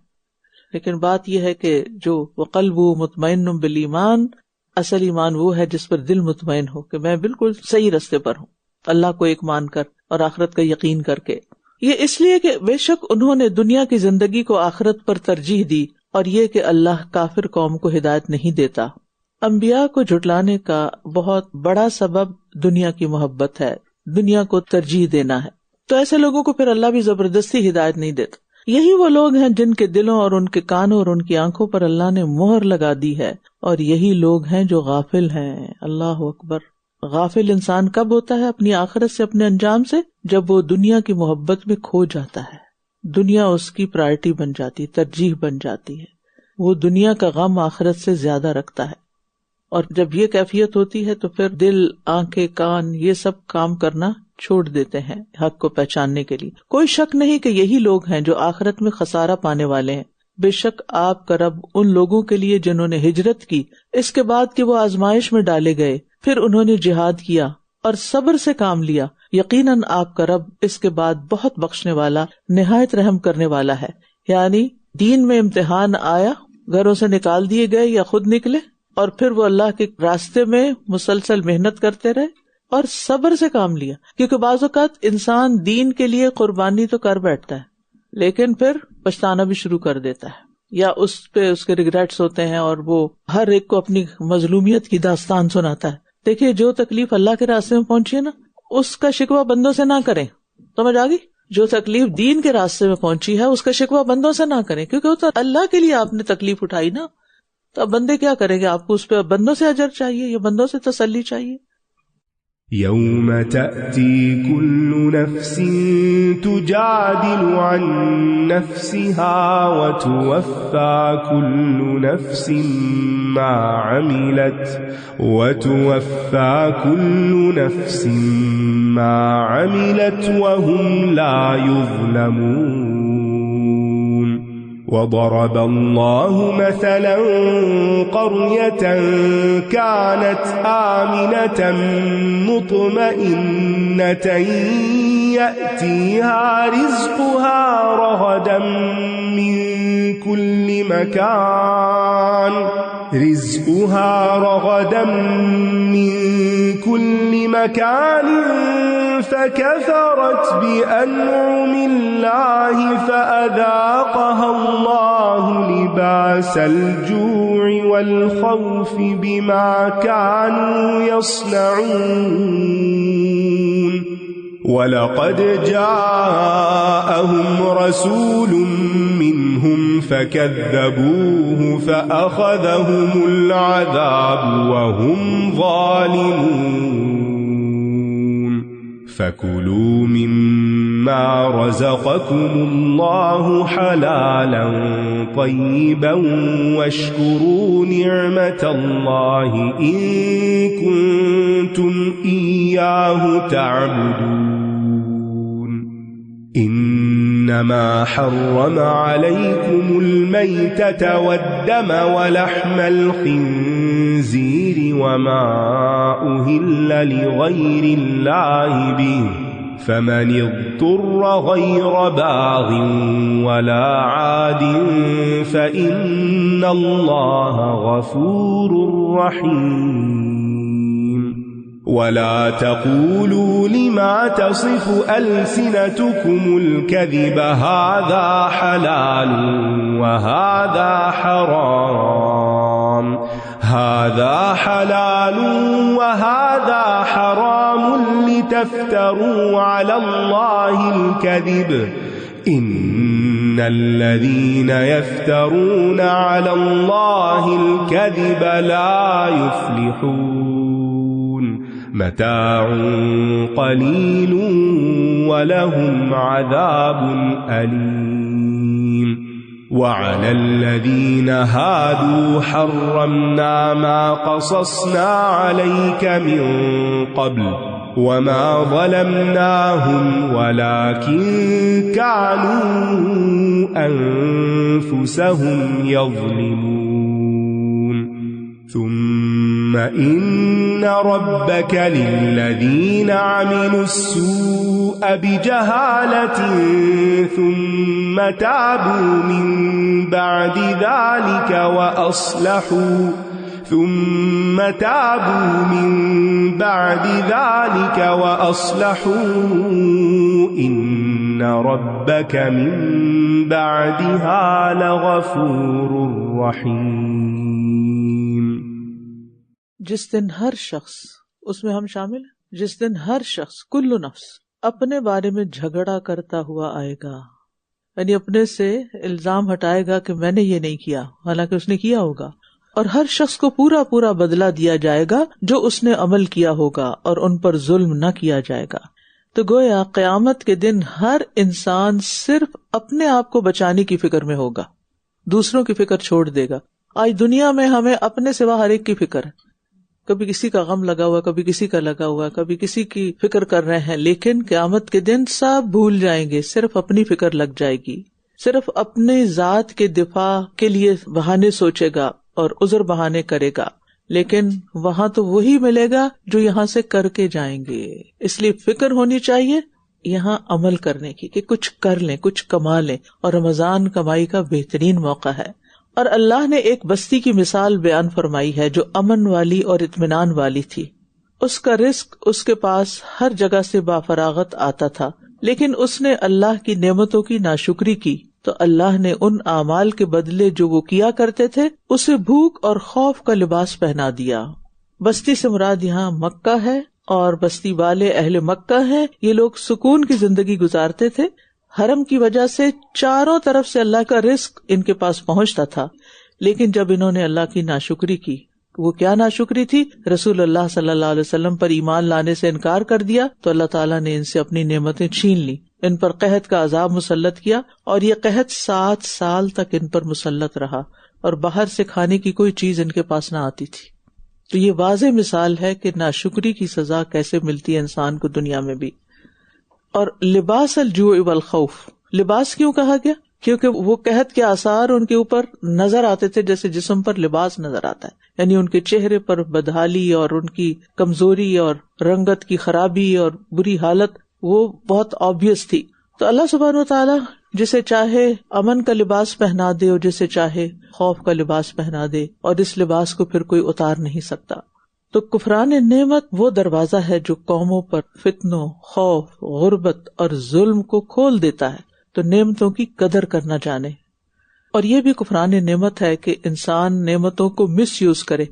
لیکن بات یہ ہے کہ جو وَقَلْبُهُ مُطْمَئِنٌ بِالْإِيمَانِ، اصل ایمان وہ ہے جس پر دل مطمئن ہو کہ میں بالکل صحیح رستے پر ہوں، اللہ کو ایک مان کر اور آخرت کا یقین کر کے۔ یہ اس لیے کہ بے شک انہوں نے دنیا کی زندگی کو آخرت پر ترجیح دی، اور یہ کہ اللہ کافر قوم کو ہدایت نہیں دیتا۔ انبیاء کو جھٹلانے کا بہت بڑا سبب دنیا کی محبت ہے، دنیا کو ترجیح دینا ہے۔ تو ایسے لوگوں کو پھر اللہ بھی زبردستی ہدایت نہیں دیتا۔ یہی وہ لوگ ہیں جن کے دلوں اور ان کے کانوں اور ان کی آنکھوں پر اللہ نے مہر لگا دی ہے، اور یہی لوگ ہیں جو غافل ہیں۔ اللہ اکبر۔ غافل انسان کب ہوتا ہے اپنی آخرت سے، اپنے انجام سے؟ جب وہ دنیا کی محبت میں کھو جاتا ہے، دنیا اس کی پرائرٹی بن جاتی، ترجیح بن جاتی ہے، وہ دنیا کا غم آخرت سے زیادہ رکھتا ہے۔ اور جب یہ کیفیت ہوتی ہے تو پھر دل، آنکھیں، کان یہ سب کام کرنا چھوڑ دیتے ہیں حق کو پہچاننے کے لیے۔ کوئی شک نہیں کہ یہی لوگ ہیں جو آخرت میں خسارہ پانے والے ہیں۔ بے شک آپ کا رب ان لوگوں کے لیے جنہوں نے ہجرت کی اس کے بعد کہ وہ آزمائش میں ڈالے گئے، پھر انہوں نے جہاد کیا اور صبر سے کام لیا، یقیناً آپ کا رب اس کے بعد بہت بخشنے والا، نہایت رحم کرنے والا ہے۔ یعنی دین میں امتحان آیا، گھروں سے نکال دیے گئے یا خود نکلے، اور پھر وہ اللہ کے راستے میں مسلسل محنت کرتے رہے اور صبر سے کام لیا، کیونکہ بعض اوقات انسان دین کے لیے قربانی تو کر بیٹھتا ہے لیکن پھر پچھتانا بھی شروع کر دیتا ہے، یا اس پہ اس کے ریگریٹس ہوتے ہیں، اور وہ ہر ایک کو اپنی مظلومیت کی داستان سناتا ہے۔ دیکھیے جو تکلیف اللہ کے راستے میں پہنچی ہے نا، اس کا شکوہ بندوں سے نہ کریں، سمجھ آ گئی؟ جو تکلیف دین کے راستے میں پہنچی ہے اس کا شکوہ بندوں سے نہ کریں، کیونکہ وہ تو اللہ کے لیے آپ نے تکلیف اٹھائی نا، تو اب بندے کیا کریں گے؟ آپ کو اس پہ بندوں سے اجر چاہیے یا بندوں سے تسلی چاہیے؟ يوم تأتي كل نفس تجادل عن نفسها وتوفى كل نفس ما عملت وهم لا يظلمون. وضرب الله مثلا قرية كانت آمنة مطمئنة يأتيها رزقها رغدا من كل مكان فكفرت بأنعم الله فأذاقها الله لباس الجوع والخوف بما كانوا يصنعون. وَلَقَدْ جَاءَهُمْ رَسُولٌ مِّنْهُمْ فَكَذَّبُوهُ فَأَخَذَهُمُ الْعَذَابُ وَهُمْ ظَالِمُونَ. فَكُلُوا مِمَّا رَزَقَكُمُ اللَّهُ حَلَالًا طَيِّبًا وَاشْكُرُوا نِعْمَةَ اللَّهِ إِن كُنتُمْ إِيَّاهُ تَعْبُدُونَ. إنما حرم عليكم الميتة والدم ولحم الخنزير وما أهل لغير الله به فمن اضطر غير باغ ولا عاد فإن الله غفور رحيم. ولا تقولوا لما تصف ألسنتكم الكذب هذا حلال وهذا حرام وهذا حرام لتفتروا على الله الكذب إن الذين يفترون على الله الكذب لا يفلحون. متاع قليل ولهم عذاب أليم. وعلى الذين هادوا حرمنا ما قصصنا عليك من قبل وما ظلمناهم ولكن كانوا أنفسهم يظلمون. ثم إن ربك للذين عملوا السوء بجهالة ثم تابوا من بعد ذلك وأصلحوا إن ربك من بعدها لغفور رحيم. جس دن ہر شخص، اس میں ہم شامل ہیں، جس دن ہر شخص کل نفس اپنے بارے میں جھگڑا کرتا ہوا آئے گا، یعنی اپنے سے الزام ہٹائے گا کہ میں نے یہ نہیں کیا، حالانکہ اس نے کیا ہوگا، اور ہر شخص کو پورا پورا بدلہ دیا جائے گا جو اس نے عمل کیا ہوگا اور ان پر ظلم نہ کیا جائے گا. تو گویا قیامت کے دن ہر انسان صرف اپنے آپ کو بچانے کی فکر میں ہوگا، دوسروں کی فکر چھوڑ دے گا. آج دنیا میں ہمیں اپنے سوا ہر ایک کی فکر ہے، کبھی کسی کا غم لگا ہوا، کبھی کسی کا لگا ہوا، کبھی کسی کی فکر کر رہے ہیں، لیکن قیامت کے دن سب بھول جائیں گے، صرف اپنی فکر لگ جائے گی، صرف اپنی ذات کے دفاع کے لیے بہانے سوچے گا اور عذر بہانے کرے گا، لیکن وہاں تو وہی ملے گا جو یہاں سے کر کے جائیں گے. اس لیے فکر ہونی چاہیے یہاں عمل کرنے کی کہ کچھ کر لیں، کچھ کما لیں، اور رمضان کمائی کا بہترین موقع ہے. اور اللہ نے ایک بستی کی مثال بیان فرمائی ہے جو امن والی اور اطمینان والی تھی. اس کا رزق اس کے پاس ہر جگہ سے بافراغت آتا تھا، لیکن اس نے اللہ کی نعمتوں کی ناشکری کی تو اللہ نے ان اعمال کے بدلے جو وہ کیا کرتے تھے اسے بھوک اور خوف کا لباس پہنا دیا. بستی سے مراد یہاں مکہ ہے اور بستی والے اہل مکہ ہیں. یہ لوگ سکون کی زندگی گزارتے تھے، حرم کی وجہ سے چاروں طرف سے اللہ کا رزق ان کے پاس پہنچتا تھا، لیکن جب انہوں نے اللہ کی ناشکری کی، وہ کیا ناشکری تھی؟ رسول اللہ صلی اللہ علیہ وسلم پر ایمان لانے سے انکار کر دیا تو اللہ تعالیٰ نے ان سے اپنی نعمتیں چھین لی، ان پر قحط کا عذاب مسلط کیا، اور یہ قحط 7 سال تک ان پر مسلط رہا، اور باہر سے کھانے کی کوئی چیز ان کے پاس نہ آتی تھی۔ تو یہ واضح مثال ہے کہ ناشکری کی سزا کیسے ملتی ہے انسان کو دنیا میں بھی۔ اور لباس الجوع والخوف، لباس کیوں کہا گیا؟ کیونکہ وہ قحط کے آثار ان کے اوپر نظر آتے تھے جیسے جسم پر لباس نظر آتا ہے، یعنی ان کے چہرے پر بدحالی اور ان کی کمزوری اور رنگت کی خرابی اور بری حالت وہ بہت آبویس تھی۔ تو اللہ سبحانہ وتعالیٰ جسے چاہے امن کا لباس پہنا دے اور جسے چاہے خوف کا لباس پہنا دے، اور اس لباس کو پھر کوئی اتار نہیں سکتا۔ تو کفران نعمت وہ دروازہ ہے جو قوموں پر فتنوں، خوف، غربت اور ظلم کو کھول دیتا ہے۔ تو نعمتوں کی قدر کرنا جانے، اور یہ بھی کفران نعمت ہے کہ انسان نعمتوں کو مس یوز کرے،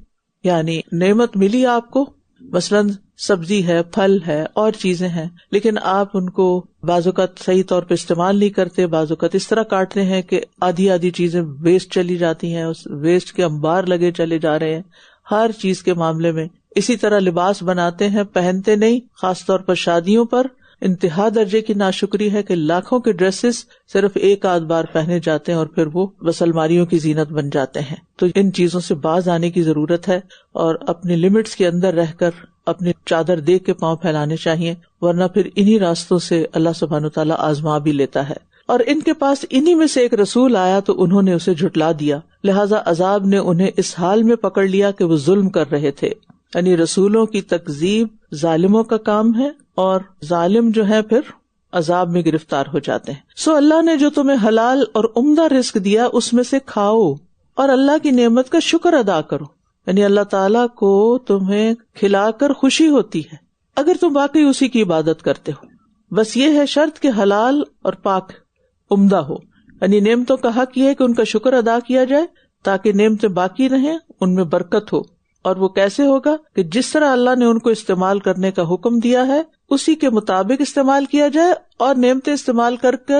یعنی نعمت ملی آپ کو، مثلاً سبزی ہے، پھل ہے اور چیزیں ہیں، لیکن آپ ان کو بعض اوقات صحیح طور پہ استعمال نہیں کرتے، بعض اوقات اس طرح کاٹتے ہیں کہ آدھی چیزیں ویسٹ چلی جاتی ہیں، اس ویسٹ کے انبار لگے چلے جا رہے ہیں ہر چیز کے معاملے میں۔ اسی طرح لباس بناتے ہیں، پہنتے نہیں، خاص طور پر شادیوں پر انتہا درجے کی ناشکری ہے کہ لاکھوں کے ڈریسز صرف ایک آدھ بار پہنے جاتے ہیں اور پھر وہ بس الماریوں کی زینت بن جاتے ہیں۔ تو ان چیزوں سے باز آنے کی ضرورت ہے اور اپنے لمٹس کے اندر رہ کر اپنی چادر دیکھ کے پاؤں پھیلانے چاہیے، ورنہ پھر انہی راستوں سے اللہ سبحانہ وتعالیٰ آزما بھی لیتا ہے۔ اور ان کے پاس انہی میں سے ایک رسول آیا تو انہوں نے اسے جھٹلا دیا، لہٰذا عذاب نے انہیں اس حال میں پکڑ لیا کہ وہ ظلم کر رہے تھے۔ یعنی رسولوں کی تکذیب ظالموں کا کام ہے، اور ظالم جو ہے پھر عذاب میں گرفتار ہو جاتے ہیں۔ سو اللہ نے جو تمہیں حلال اور عمدہ رزق دیا اس میں سے کھاؤ اور اللہ کی نعمت کا شکر ادا کرو، یعنی اللہ تعالیٰ کو تمہیں کھلا کر خوشی ہوتی ہے اگر تم واقعی اسی کی عبادت کرتے ہو۔ بس یہ ہے شرط کہ حلال اور پاک عمدہ ہو، یعنی نعمتوں کا حق یہ ہے کہ ان کا شکر ادا کیا جائے تاکہ نعمتیں باقی رہیں، ان میں برکت ہو۔ اور وہ کیسے ہوگا کہ جس طرح اللہ نے ان کو استعمال کرنے کا حکم دیا ہے اسی کے مطابق استعمال کیا جائے، اور نعمتیں استعمال کر کے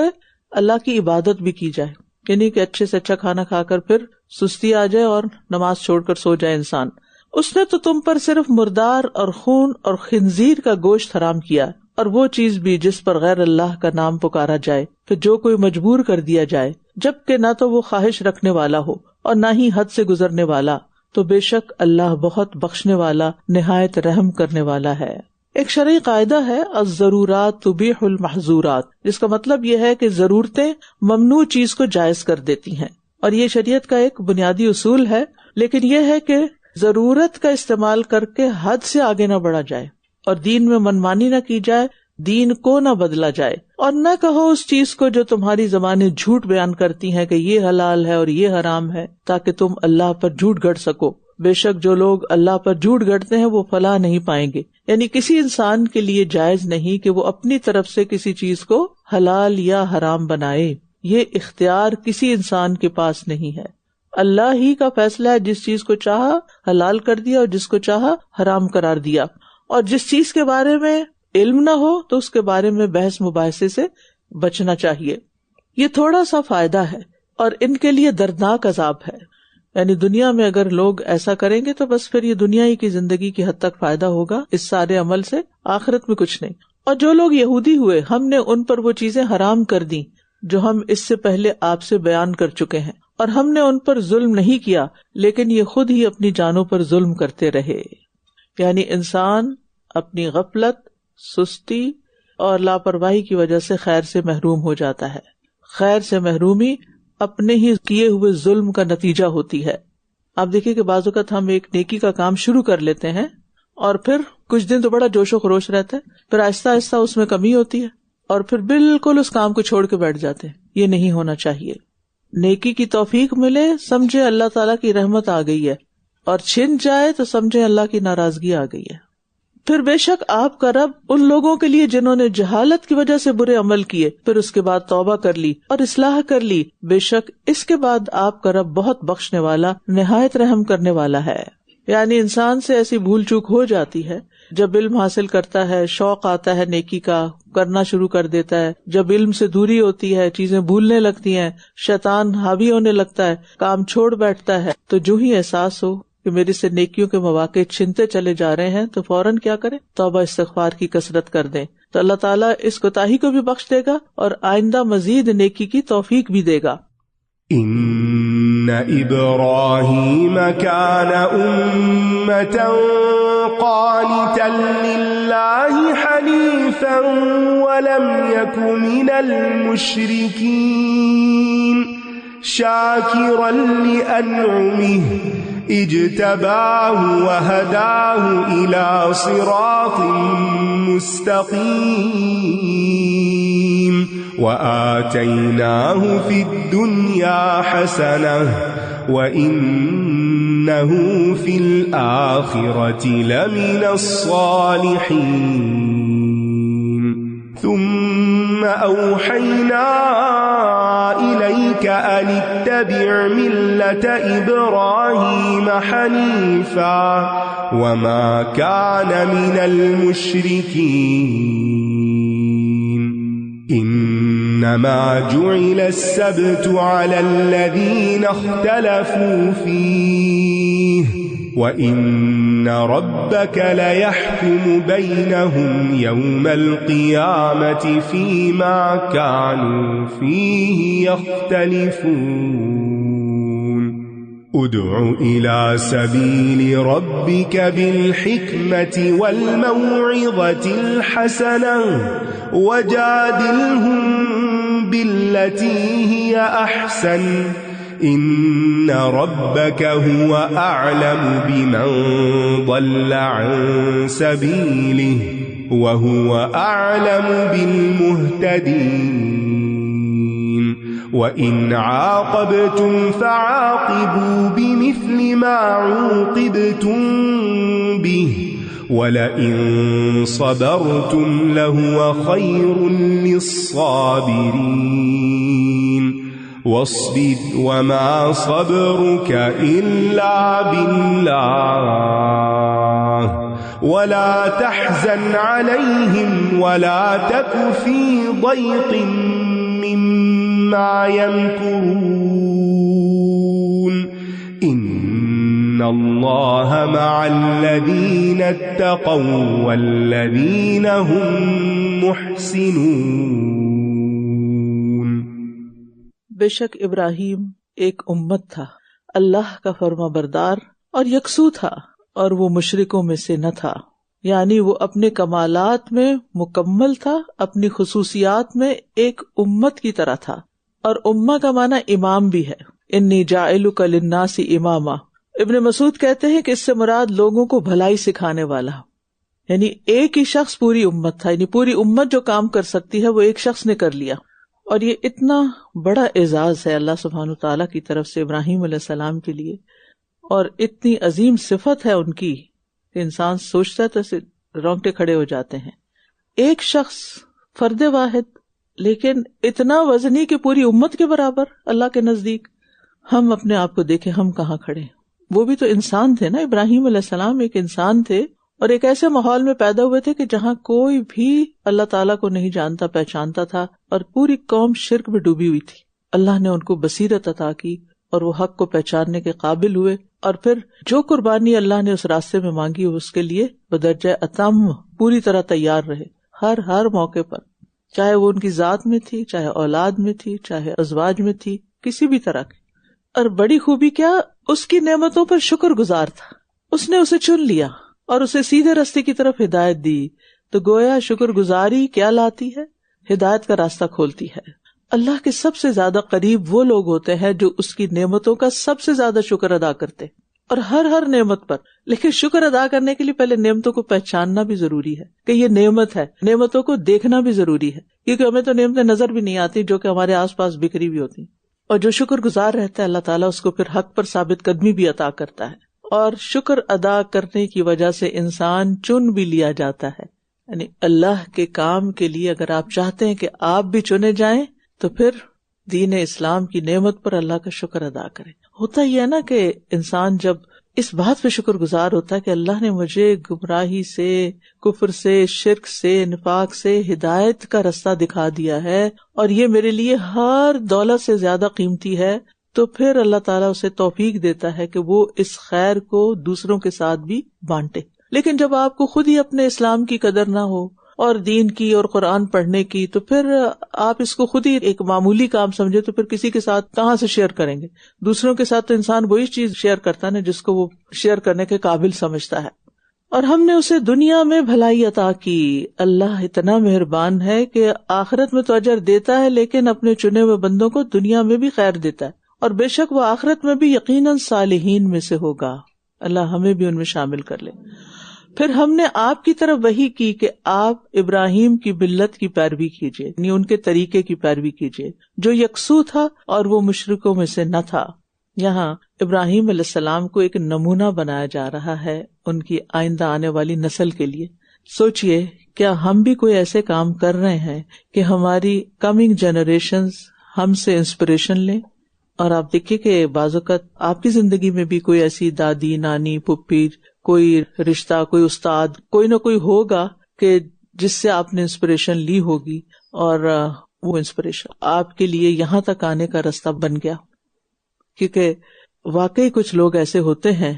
اللہ کی عبادت بھی کی جائے، یعنی کہ اچھے سے اچھا کھانا کھا کر پھر سستی آ جائے اور نماز چھوڑ کر سو جائے انسان۔ اس نے تو تم پر صرف مردار اور خون اور خنزیر کا گوشت حرام کیا، اور وہ چیز بھی جس پر غیر اللہ کا نام پکارا جائے، پھر جو کوئی مجبور کر دیا جائے، جبکہ نہ تو وہ خواہش رکھنے والا ہو اور نہ ہی حد سے گزرنے والا، تو بے شک اللہ بہت بخشنے والا، نہایت رحم کرنے والا ہے۔ ایک شرعی قاعدہ ہے الضرورات تبیح المحظورات، جس کا مطلب یہ ہے کہ ضرورتیں ممنوع چیز کو جائز کر دیتی ہیں، اور یہ شریعت کا ایک بنیادی اصول ہے، لیکن یہ ہے کہ ضرورت کا استعمال کر کے حد سے آگے نہ بڑھا جائے، اور دین میں منمانی نہ کی جائے، دین کو نہ بدلا جائے، اور نہ کہو اس چیز کو جو تمہاری زبانیں جھوٹ بیان کرتی ہیں کہ یہ حلال ہے اور یہ حرام ہے، تاکہ تم اللہ پر جھوٹ گڑھ سکو۔ بے شک جو لوگ اللہ پر جھوٹ گڑھتے ہیں وہ فلاح نہیں پائیں گے۔ یعنی کسی انسان کے لیے جائز نہیں کہ وہ اپنی طرف سے کسی چیز کو حلال یا حرام بنائے، یہ اختیار کسی انسان کے پاس نہیں ہے۔ اللہ ہی کا فیصلہ ہے، جس چیز کو چاہا حلال کر دیا اور جس کو چاہا حرام قرار دیا، اور جس چیز کے بارے میں علم نہ ہو تو اس کے بارے میں بحث مباحثے سے بچنا چاہیے۔ یہ تھوڑا سا فائدہ ہے اور ان کے لیے دردناک عذاب ہے، یعنی دنیا میں اگر لوگ ایسا کریں گے تو بس پھر یہ دنیا ہی کی زندگی کی حد تک فائدہ ہوگا اس سارے عمل سے، آخرت میں کچھ نہیں۔ اور جو لوگ یہودی ہوئے ہم نے ان پر وہ چیزیں حرام کر دیں جو ہم اس سے پہلے آپ سے بیان کر چکے ہیں، اور ہم نے ان پر ظلم نہیں کیا لیکن یہ خود ہی اپنی جانوں پر ظلم کرتے رہے۔ یعنی انسان اپنی غفلت، سستی اور لاپرواہی کی وجہ سے خیر سے محروم ہو جاتا ہے۔ خیر سے محرومی اپنے ہی کیے ہوئے ظلم کا نتیجہ ہوتی ہے۔ آپ دیکھیں کہ بعض اوقات ہم ایک نیکی کا کام شروع کر لیتے ہیں اور پھر کچھ دن تو بڑا جوش و خروش رہتا ہے، پھر آہستہ آہستہ اس میں کمی ہوتی ہے اور پھر بالکل اس کام کو چھوڑ کے بیٹھ جاتے ہیں۔ یہ نہیں ہونا چاہیے۔ نیکی کی توفیق ملے سمجھے اللہ تعالیٰ کی رحمت آ گئی ہے، اور چھن جائے تو سمجھے اللہ کی ناراضگی آ گئی ہے۔ پھر بے شک آپ کا رب ان لوگوں کے لیے جنہوں نے جہالت کی وجہ سے برے عمل کیے پھر اس کے بعد توبہ کر لی اور اصلاح کر لی، بے شک اس کے بعد آپ کا رب بہت بخشنے والا، نہایت رحم کرنے والا ہے۔ یعنی انسان سے ایسی بھول چوک ہو جاتی ہے، جب علم حاصل کرتا ہے، شوق آتا ہے نیکی کا، کرنا شروع کر دیتا ہے، جب علم سے دوری ہوتی ہے، چیزیں بھولنے لگتی ہیں، شیطان حاوی ہونے لگتا ہے، کام چھوڑ بیٹھتا ہے، تو جو ہی احساس ہو کہ میرے سے نیکیوں کے مواقع چھنتے چلے جا رہے ہیں تو فوراً کیا کریں؟ توبہ استغفار کی کثرت کر دیں، تو اللہ تعالیٰ اس کوتاہی کو بھی بخش دے گا اور آئندہ مزید نیکی کی توفیق بھی دے گا۔ إن إبراهيم كان أمة قانتا لله حنيفا ولم يك من المشركين شاكرا لأنعمه اجتباه وهداه إلى صراط مستقيم وآتيناه في الدنيا حسنة وإنه في الآخرة لمن الصالحين ثم أوحينا إليك أن اتبع ملة إبراهيم حنيفا وما كان من المشركين إنما جعل السبت على الذين اختلفوا فيه وإن ربك ليحكم بينهم يوم القيامة فيما كانوا فيه يختلفون ادع إلى سبيل ربك بالحكمة والموعظة الحسنة وجادلهم بالتي هي أحسن إن ربك هو أعلم بمن ضل عن سبيله وهو أعلم بالمهتدين وإن عاقبتم فعاقبوا بمثل ما عوقبتم به وَلَئِن صَبَرْتُمْ لَهُوَ خَيْرٌ لِّلصَّابِرِينَ وَاصْبِرْ وَمَا صَبْرُكَ إِلَّا بِاللَّهِ وَلَا تَحْزَنْ عَلَيْهِمْ وَلَا تَكُ فِي ضَيْقٍ مِّمَّا يَمْكُرُونَ إِنَّ اللَّهَ مَعَ الَّذِينَ اتَّقَوْا وَالَّذِينَ هُمْ مُحْسِنُونَ۔ بے شک ابراہیم ایک امت تھا، اللہ کا فرما بردار اور یکسو تھا، اور وہ مشرکوں میں سے نہ تھا، یعنی وہ اپنے کمالات میں مکمل تھا، اپنی خصوصیات میں ایک امت کی طرح تھا، اور امہ کا معنی امام بھی ہے۔ انی جاعلک للناس اماما، ابن مسعود کہتے ہیں کہ اس سے مراد لوگوں کو بھلائی سکھانے والا، یعنی ایک ہی شخص پوری امت تھا، یعنی پوری امت جو کام کر سکتی ہے وہ ایک شخص نے کر لیا۔ اور یہ اتنا بڑا اعزاز ہے اللہ سبحانہ تعالیٰ کی طرف سے ابراہیم علیہ السلام کے لیے، اور اتنی عظیم صفت ہے ان کی کہ انسان سوچتا ہے تو اسے رونگٹے کھڑے ہو جاتے ہیں۔ ایک شخص، فرد واحد، لیکن اتنا وزنی کہ پوری امت کے برابر اللہ کے نزدیک۔ ہم اپنے آپ کو دیکھیں، ہم کہاں کھڑے ہیں؟ وہ بھی تو انسان تھے نا، ابراہیم علیہ السلام ایک انسان تھے، اور ایک ایسے ماحول میں پیدا ہوئے تھے کہ جہاں کوئی بھی اللہ تعالیٰ کو نہیں جانتا پہچانتا تھا، اور پوری قوم شرک میں ڈوبی ہوئی تھی۔ اللہ نے ان کو بصیرت عطا کی اور وہ حق کو پہچاننے کے قابل ہوئے، اور پھر جو قربانی اللہ نے اس راستے میں مانگی اس کے لیے بدرجہ اتم پوری طرح تیار رہے، ہر موقع پر، چاہے وہ ان کی ذات میں تھی، چاہے اولاد میں تھی، چاہے ازواج میں تھی، کسی بھی طرح کی۔ اور بڑی خوبی کیا، اس کی نعمتوں پر شکر گزار تھا، اس نے اسے چن لیا اور اسے سیدھے راستے کی طرف ہدایت دی۔ تو گویا شکر گزاری کیا لاتی ہے؟ ہدایت کا راستہ کھولتی ہے۔ اللہ کے سب سے زیادہ قریب وہ لوگ ہوتے ہیں جو اس کی نعمتوں کا سب سے زیادہ شکر ادا کرتے، اور ہر نعمت پر۔ لیکن شکر ادا کرنے کے لیے پہلے نعمتوں کو پہچاننا بھی ضروری ہے کہ یہ نعمت ہے، نعمتوں کو دیکھنا بھی ضروری ہے، کیونکہ ہمیں تو نعمتیں نظر بھی نہیں آتی جو کہ ہمارے آس پاس بکھری بھی ہوتی، اور جو شکر گزار رہتا ہے اللہ تعالیٰ اس کو پھر حق پر ثابت قدمی بھی عطا کرتا ہے۔ اور شکر ادا کرنے کی وجہ سے انسان چن بھی لیا جاتا ہے، یعنی اللہ کے کام کے لیے اگر آپ چاہتے ہیں کہ آپ بھی چنے جائیں تو پھر دین اسلام کی نعمت پر اللہ کا شکر ادا کریں۔ ہوتا ہی ہے نا کہ انسان جب اس بات پہ شکر گزار ہوتا ہے کہ اللہ نے مجھے گمراہی سے، کفر سے، شرک سے، نفاق سے ہدایت کا راستہ دکھا دیا ہے، اور یہ میرے لیے ہر دولت سے زیادہ قیمتی ہے، تو پھر اللہ تعالیٰ اسے توفیق دیتا ہے کہ وہ اس خیر کو دوسروں کے ساتھ بھی بانٹے. لیکن جب آپ کو خود ہی اپنے اسلام کی قدر نہ ہو اور دین کی اور قرآن پڑھنے کی، تو پھر آپ اس کو خود ہی ایک معمولی کام سمجھے تو پھر کسی کے ساتھ کہاں سے شیئر کریں گے؟ دوسروں کے ساتھ تو انسان وہی چیز شیئر کرتا ہے نا جس کو وہ شیئر کرنے کے قابل سمجھتا ہے. اور ہم نے اسے دنیا میں بھلائی عطا کی. اللہ اتنا مہربان ہے کہ آخرت میں تو اجر دیتا ہے، لیکن اپنے چنے ہوئے بندوں کو دنیا میں بھی خیر دیتا ہے، اور بے شک وہ آخرت میں بھی یقیناً صالحین میں سے ہوگا. اللہ ہمیں بھی ان میں شامل کر لے. پھر ہم نے آپ کی طرف وحی کی کہ آپ ابراہیم کی ملت کی پیروی کیجیے، یعنی ان کے طریقے کی پیروی کیجیے جو یکسو تھا اور وہ مشرکوں میں سے نہ تھا. یہاں ابراہیم علیہ السلام کو ایک نمونہ بنایا جا رہا ہے ان کی آئندہ آنے والی نسل کے لیے. سوچئے کیا ہم بھی کوئی ایسے کام کر رہے ہیں کہ ہماری کمنگ جنریشنز ہم سے انسپریشن لیں؟ اور آپ دیکھیے کہ بعض اوقات آپ کی زندگی میں بھی کوئی ایسی دادی، نانی، پھپھی، کوئی رشتہ، کوئی استاد، کوئی نہ کوئی ہوگا کہ جس سے آپ نے انسپریشن لی ہوگی، اور وہ انسپریشن آپ کے لیے یہاں تک آنے کا راستہ بن گیا. کیونکہ واقعی کچھ لوگ ایسے ہوتے ہیں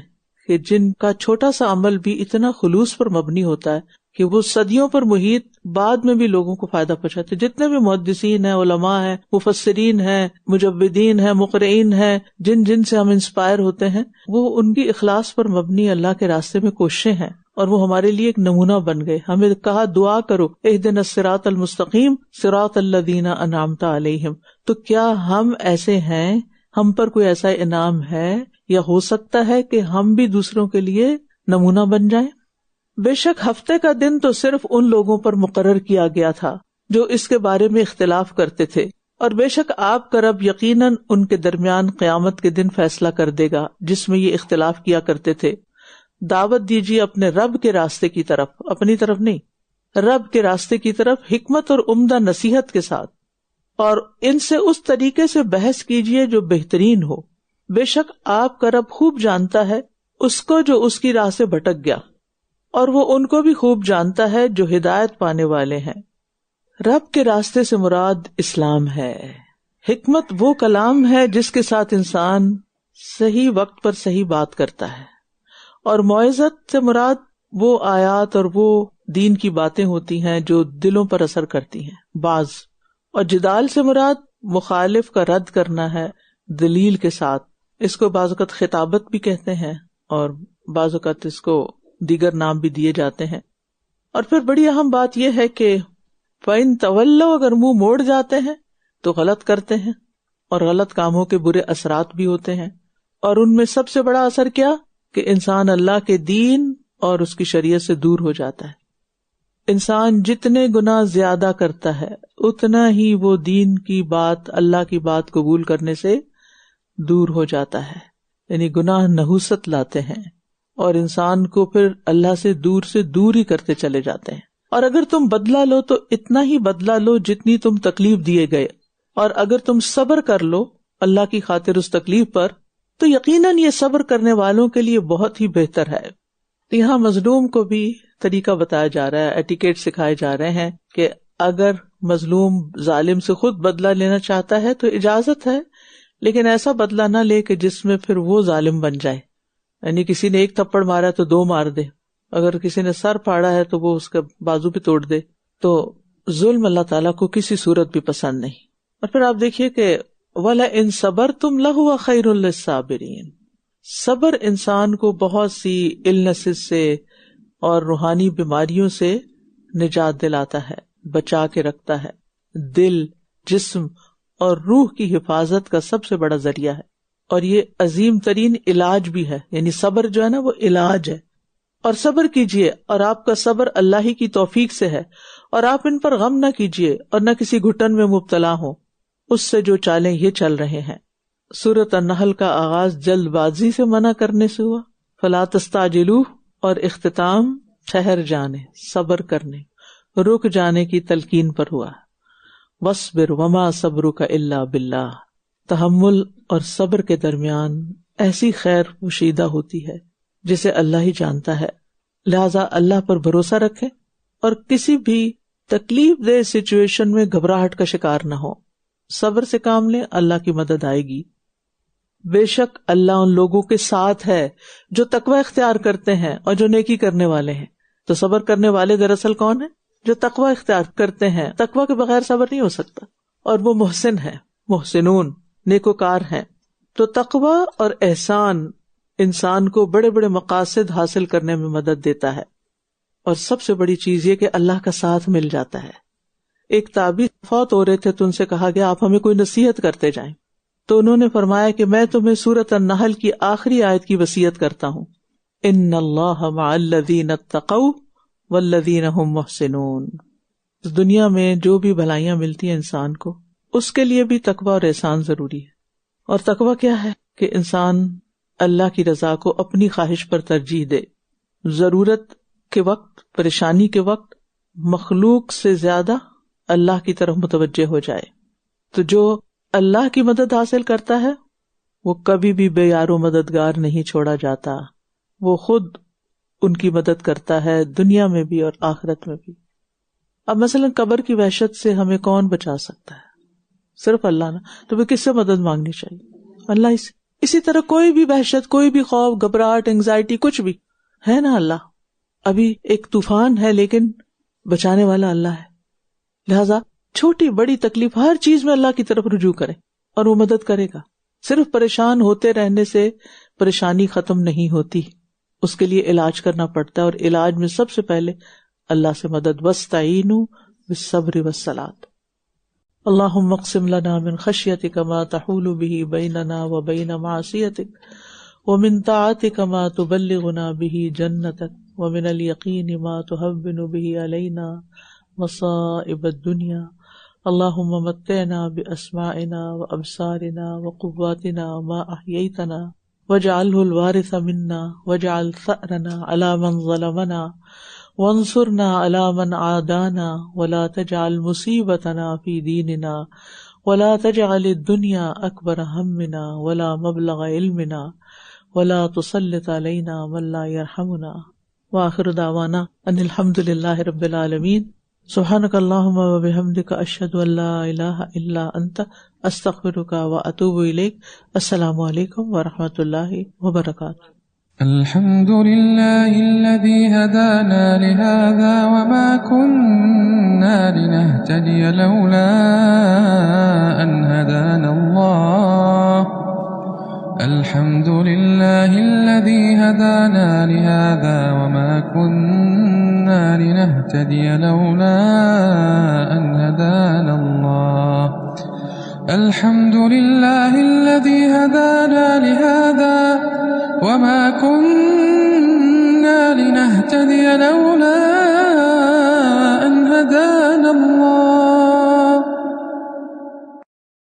کہ جن کا چھوٹا سا عمل بھی اتنا خلوص پر مبنی ہوتا ہے کہ وہ صدیوں پر محیط بعد میں بھی لوگوں کو فائدہ پہنچاتے. جتنے بھی محدثین ہیں، علماء ہیں، مفسرین ہیں، مجودین ہیں، مقرئین ہیں، جن سے ہم انسپائر ہوتے ہیں، وہ ان کی اخلاص پر مبنی اللہ کے راستے میں کوششیں ہیں، اور وہ ہمارے لیے ایک نمونہ بن گئے. ہمیں کہا دعا کرو اہدنا الصراط المستقیم صراط الذین انعمت علیہم. تو کیا ہم ایسے ہیں؟ ہم پر کوئی ایسا انعام ہے یا ہو سکتا ہے کہ ہم بھی دوسروں کے لیے نمونہ بن جائیں؟ بے شک ہفتے کا دن تو صرف ان لوگوں پر مقرر کیا گیا تھا جو اس کے بارے میں اختلاف کرتے تھے، اور بے شک آپ کا رب یقیناً ان کے درمیان قیامت کے دن فیصلہ کر دے گا جس میں یہ اختلاف کیا کرتے تھے. دعوت دیجیے اپنے رب کے راستے کی طرف، اپنی طرف نہیں، رب کے راستے کی طرف، حکمت اور عمدہ نصیحت کے ساتھ، اور ان سے اس طریقے سے بحث کیجیے جو بہترین ہو. بے شک آپ کا رب خوب جانتا ہے اس کو جو اس کی راہ سے بھٹک گیا، اور وہ ان کو بھی خوب جانتا ہے جو ہدایت پانے والے ہیں. رب کے راستے سے مراد اسلام ہے. حکمت وہ کلام ہے جس کے ساتھ انسان صحیح وقت پر صحیح بات کرتا ہے، اور موعظت سے مراد وہ آیات اور وہ دین کی باتیں ہوتی ہیں جو دلوں پر اثر کرتی ہیں بعض. اور جدال سے مراد مخالف کا رد کرنا ہے دلیل کے ساتھ. اس کو بعض اوقات خطابت بھی کہتے ہیں، اور بعض اوقات اس کو دیگر نام بھی دیے جاتے ہیں. اور پھر بڑی اہم بات یہ ہے کہ فَإِن تَوَلَّوْا، اگر منہ موڑ جاتے ہیں تو غلط کرتے ہیں، اور غلط کاموں کے برے اثرات بھی ہوتے ہیں. اور ان میں سب سے بڑا اثر کیا کہ انسان اللہ کے دین اور اس کی شریعت سے دور ہو جاتا ہے. انسان جتنے گناہ زیادہ کرتا ہے اتنا ہی وہ دین کی بات، اللہ کی بات قبول کرنے سے دور ہو جاتا ہے. یعنی گناہ نحوست لاتے ہیں اور انسان کو پھر اللہ سے دور ہی کرتے چلے جاتے ہیں. اور اگر تم بدلہ لو تو اتنا ہی بدلہ لو جتنی تم تکلیف دیے گئے، اور اگر تم صبر کر لو اللہ کی خاطر اس تکلیف پر تو یقیناً یہ صبر کرنے والوں کے لیے بہت ہی بہتر ہے. یہاں مظلوم کو بھی طریقہ بتایا جا رہا ہے، ایٹیکیٹ سکھائے جا رہے ہیں کہ اگر مظلوم ظالم سے خود بدلہ لینا چاہتا ہے تو اجازت ہے، لیکن ایسا بدلہ نہ لے کہ جس میں پھر وہ ظالم بن جائے. یعنی کسی نے ایک تھپڑ مارا تو 2 مار دے، اگر کسی نے سر پھاڑا ہے تو وہ اس کا بازو بھی توڑ دے. تو ظلم اللہ تعالیٰ کو کسی صورت بھی پسند نہیں. اور پھر آپ دیکھیے کہ وَلَئِن صَبَرْتُمْ لَهُوَ خَيْرٌ لِلصَّابِرِينَ. صبر انسان کو بہت سی النسز سے اور روحانی بیماریوں سے نجات دلاتا ہے، بچا کے رکھتا ہے. دل، جسم اور روح کی حفاظت کا سب سے بڑا ذریعہ ہے، اور یہ عظیم ترین علاج بھی ہے. یعنی صبر جو ہے نا وہ علاج ہے. اور صبر کیجئے، اور آپ کا صبر اللہ ہی کی توفیق سے ہے، اور آپ ان پر غم نہ کیجئے اور نہ کسی گھٹن میں مبتلا ہوں اس سے جو چالیں یہ چل رہے ہیں. سورۃ النحل کا آغاز جلد بازی سے منع کرنے سے ہوا، فلا تستعجلوہ، اور اختتام ٹھہر جانے، صبر کرنے، رک جانے کی تلقین پر ہوا. وَاصْبِرْ وَمَا صَبْرُكَ إِلَّا بِاللَّهِ. تحمل اور صبر کے درمیان ایسی خیر پوشیدہ ہوتی ہے جسے اللہ ہی جانتا ہے. لہذا اللہ پر بھروسہ رکھیں اور کسی بھی تکلیف دہ سچویشن میں گھبراہٹ کا شکار نہ ہو. صبر سے کام لیں، اللہ کی مدد آئے گی. بے شک اللہ ان لوگوں کے ساتھ ہے جو تقوی اختیار کرتے ہیں اور جو نیکی کرنے والے ہیں. تو صبر کرنے والے دراصل کون ہیں؟ جو تقوی اختیار کرتے ہیں. تقوی کے بغیر صبر نہیں ہو سکتا. اور وہ محسن ہے، محسنون، نیکوکار ہیں. تو تقوی اور احسان انسان کو بڑے بڑے مقاصد حاصل کرنے میں مدد دیتا ہے. اور سب سے بڑی چیز یہ کہ اللہ کا ساتھ مل جاتا ہے. ایک تابعی فوت ہو رہے تھے تو ان سے کہا گیا آپ ہمیں کوئی نصیحت کرتے جائیں. تو انہوں نے فرمایا کہ میں تمہیں سورۃ النحل کی آخری آیت کی وصیت کرتا ہوں، ان اللہ مع الذین اتقوا والذین هم محسنون. دنیا میں جو بھی بھلائیاں ملتی ہیں انسان کو، اس کے لیے بھی تقوی اور احسان ضروری ہے. اور تقوی کیا ہے؟ کہ انسان اللہ کی رضا کو اپنی خواہش پر ترجیح دے. ضرورت کے وقت، پریشانی کے وقت مخلوق سے زیادہ اللہ کی طرف متوجہ ہو جائے. تو جو اللہ کی مدد حاصل کرتا ہے وہ کبھی بھی بے یار و مددگار نہیں چھوڑا جاتا. وہ خود ان کی مدد کرتا ہے دنیا میں بھی اور آخرت میں بھی. اب مثلا قبر کی وحشت سے ہمیں کون بچا سکتا ہے؟ صرف اللہ نا. تو پھر کس سے مدد مانگنی چاہیے؟ اللہ سے. اسی طرح کوئی بھی وحشت، کوئی بھی خوف، گھبراہٹ، انگزائٹی، کچھ بھی ہے نا اللہ. ابھی ایک طوفان ہے لیکن بچانے والا اللہ ہے. لہذا چھوٹی بڑی تکلیف ہر چیز میں اللہ کی طرف رجوع کرے اور وہ مدد کرے گا. صرف پریشان ہوتے رہنے سے پریشانی ختم نہیں ہوتی، اس کے لیے علاج کرنا پڑتا ہے. اور علاج میں سب سے پہلے اللہ سے مدد. وَاسْتَعِینُوا بِالصَّبْرِ وَالصَّلَاةِ. اللہم اقسم لنا من خشیتک ما تحول به بیننا وبین معصیتک ومن طاعتک ما تبلغنا به جنتک ومن الیقین ما تهون به علینا مصائب الدنیا. اللہم متعنا باسماعنا وابصارنا وقواتنا ما احییتنا واجعله الوارث منا واجعل ثأرنا على من ظلمنا وانصرنا على من عادانا ولا تجعل مصیبتنا في دیننا ولا تجعل الدنيا اکبر همنا ولا مبلغ علمنا ولا تسلط علينا من لا يرحمنا. وآخر دعوانا ان الحمد للہ رب العالمین. سبحانک اللہم وبحمدک اشہد ان لا الہ الا انت استغفرک واتوب الیک. السلام علیکم ورحمۃ اللہ وبرکاتہ. الحمد لله الذي هدانا لهذا وما كنا لنهتدي لولا أن هدانا الله. الحمد لله الذي هدانا لهذا وما كنا لنهتدي لولا أن هدانا الله. الحمد لله الذي هدانا لهذا وما كنا لنهتدي لولا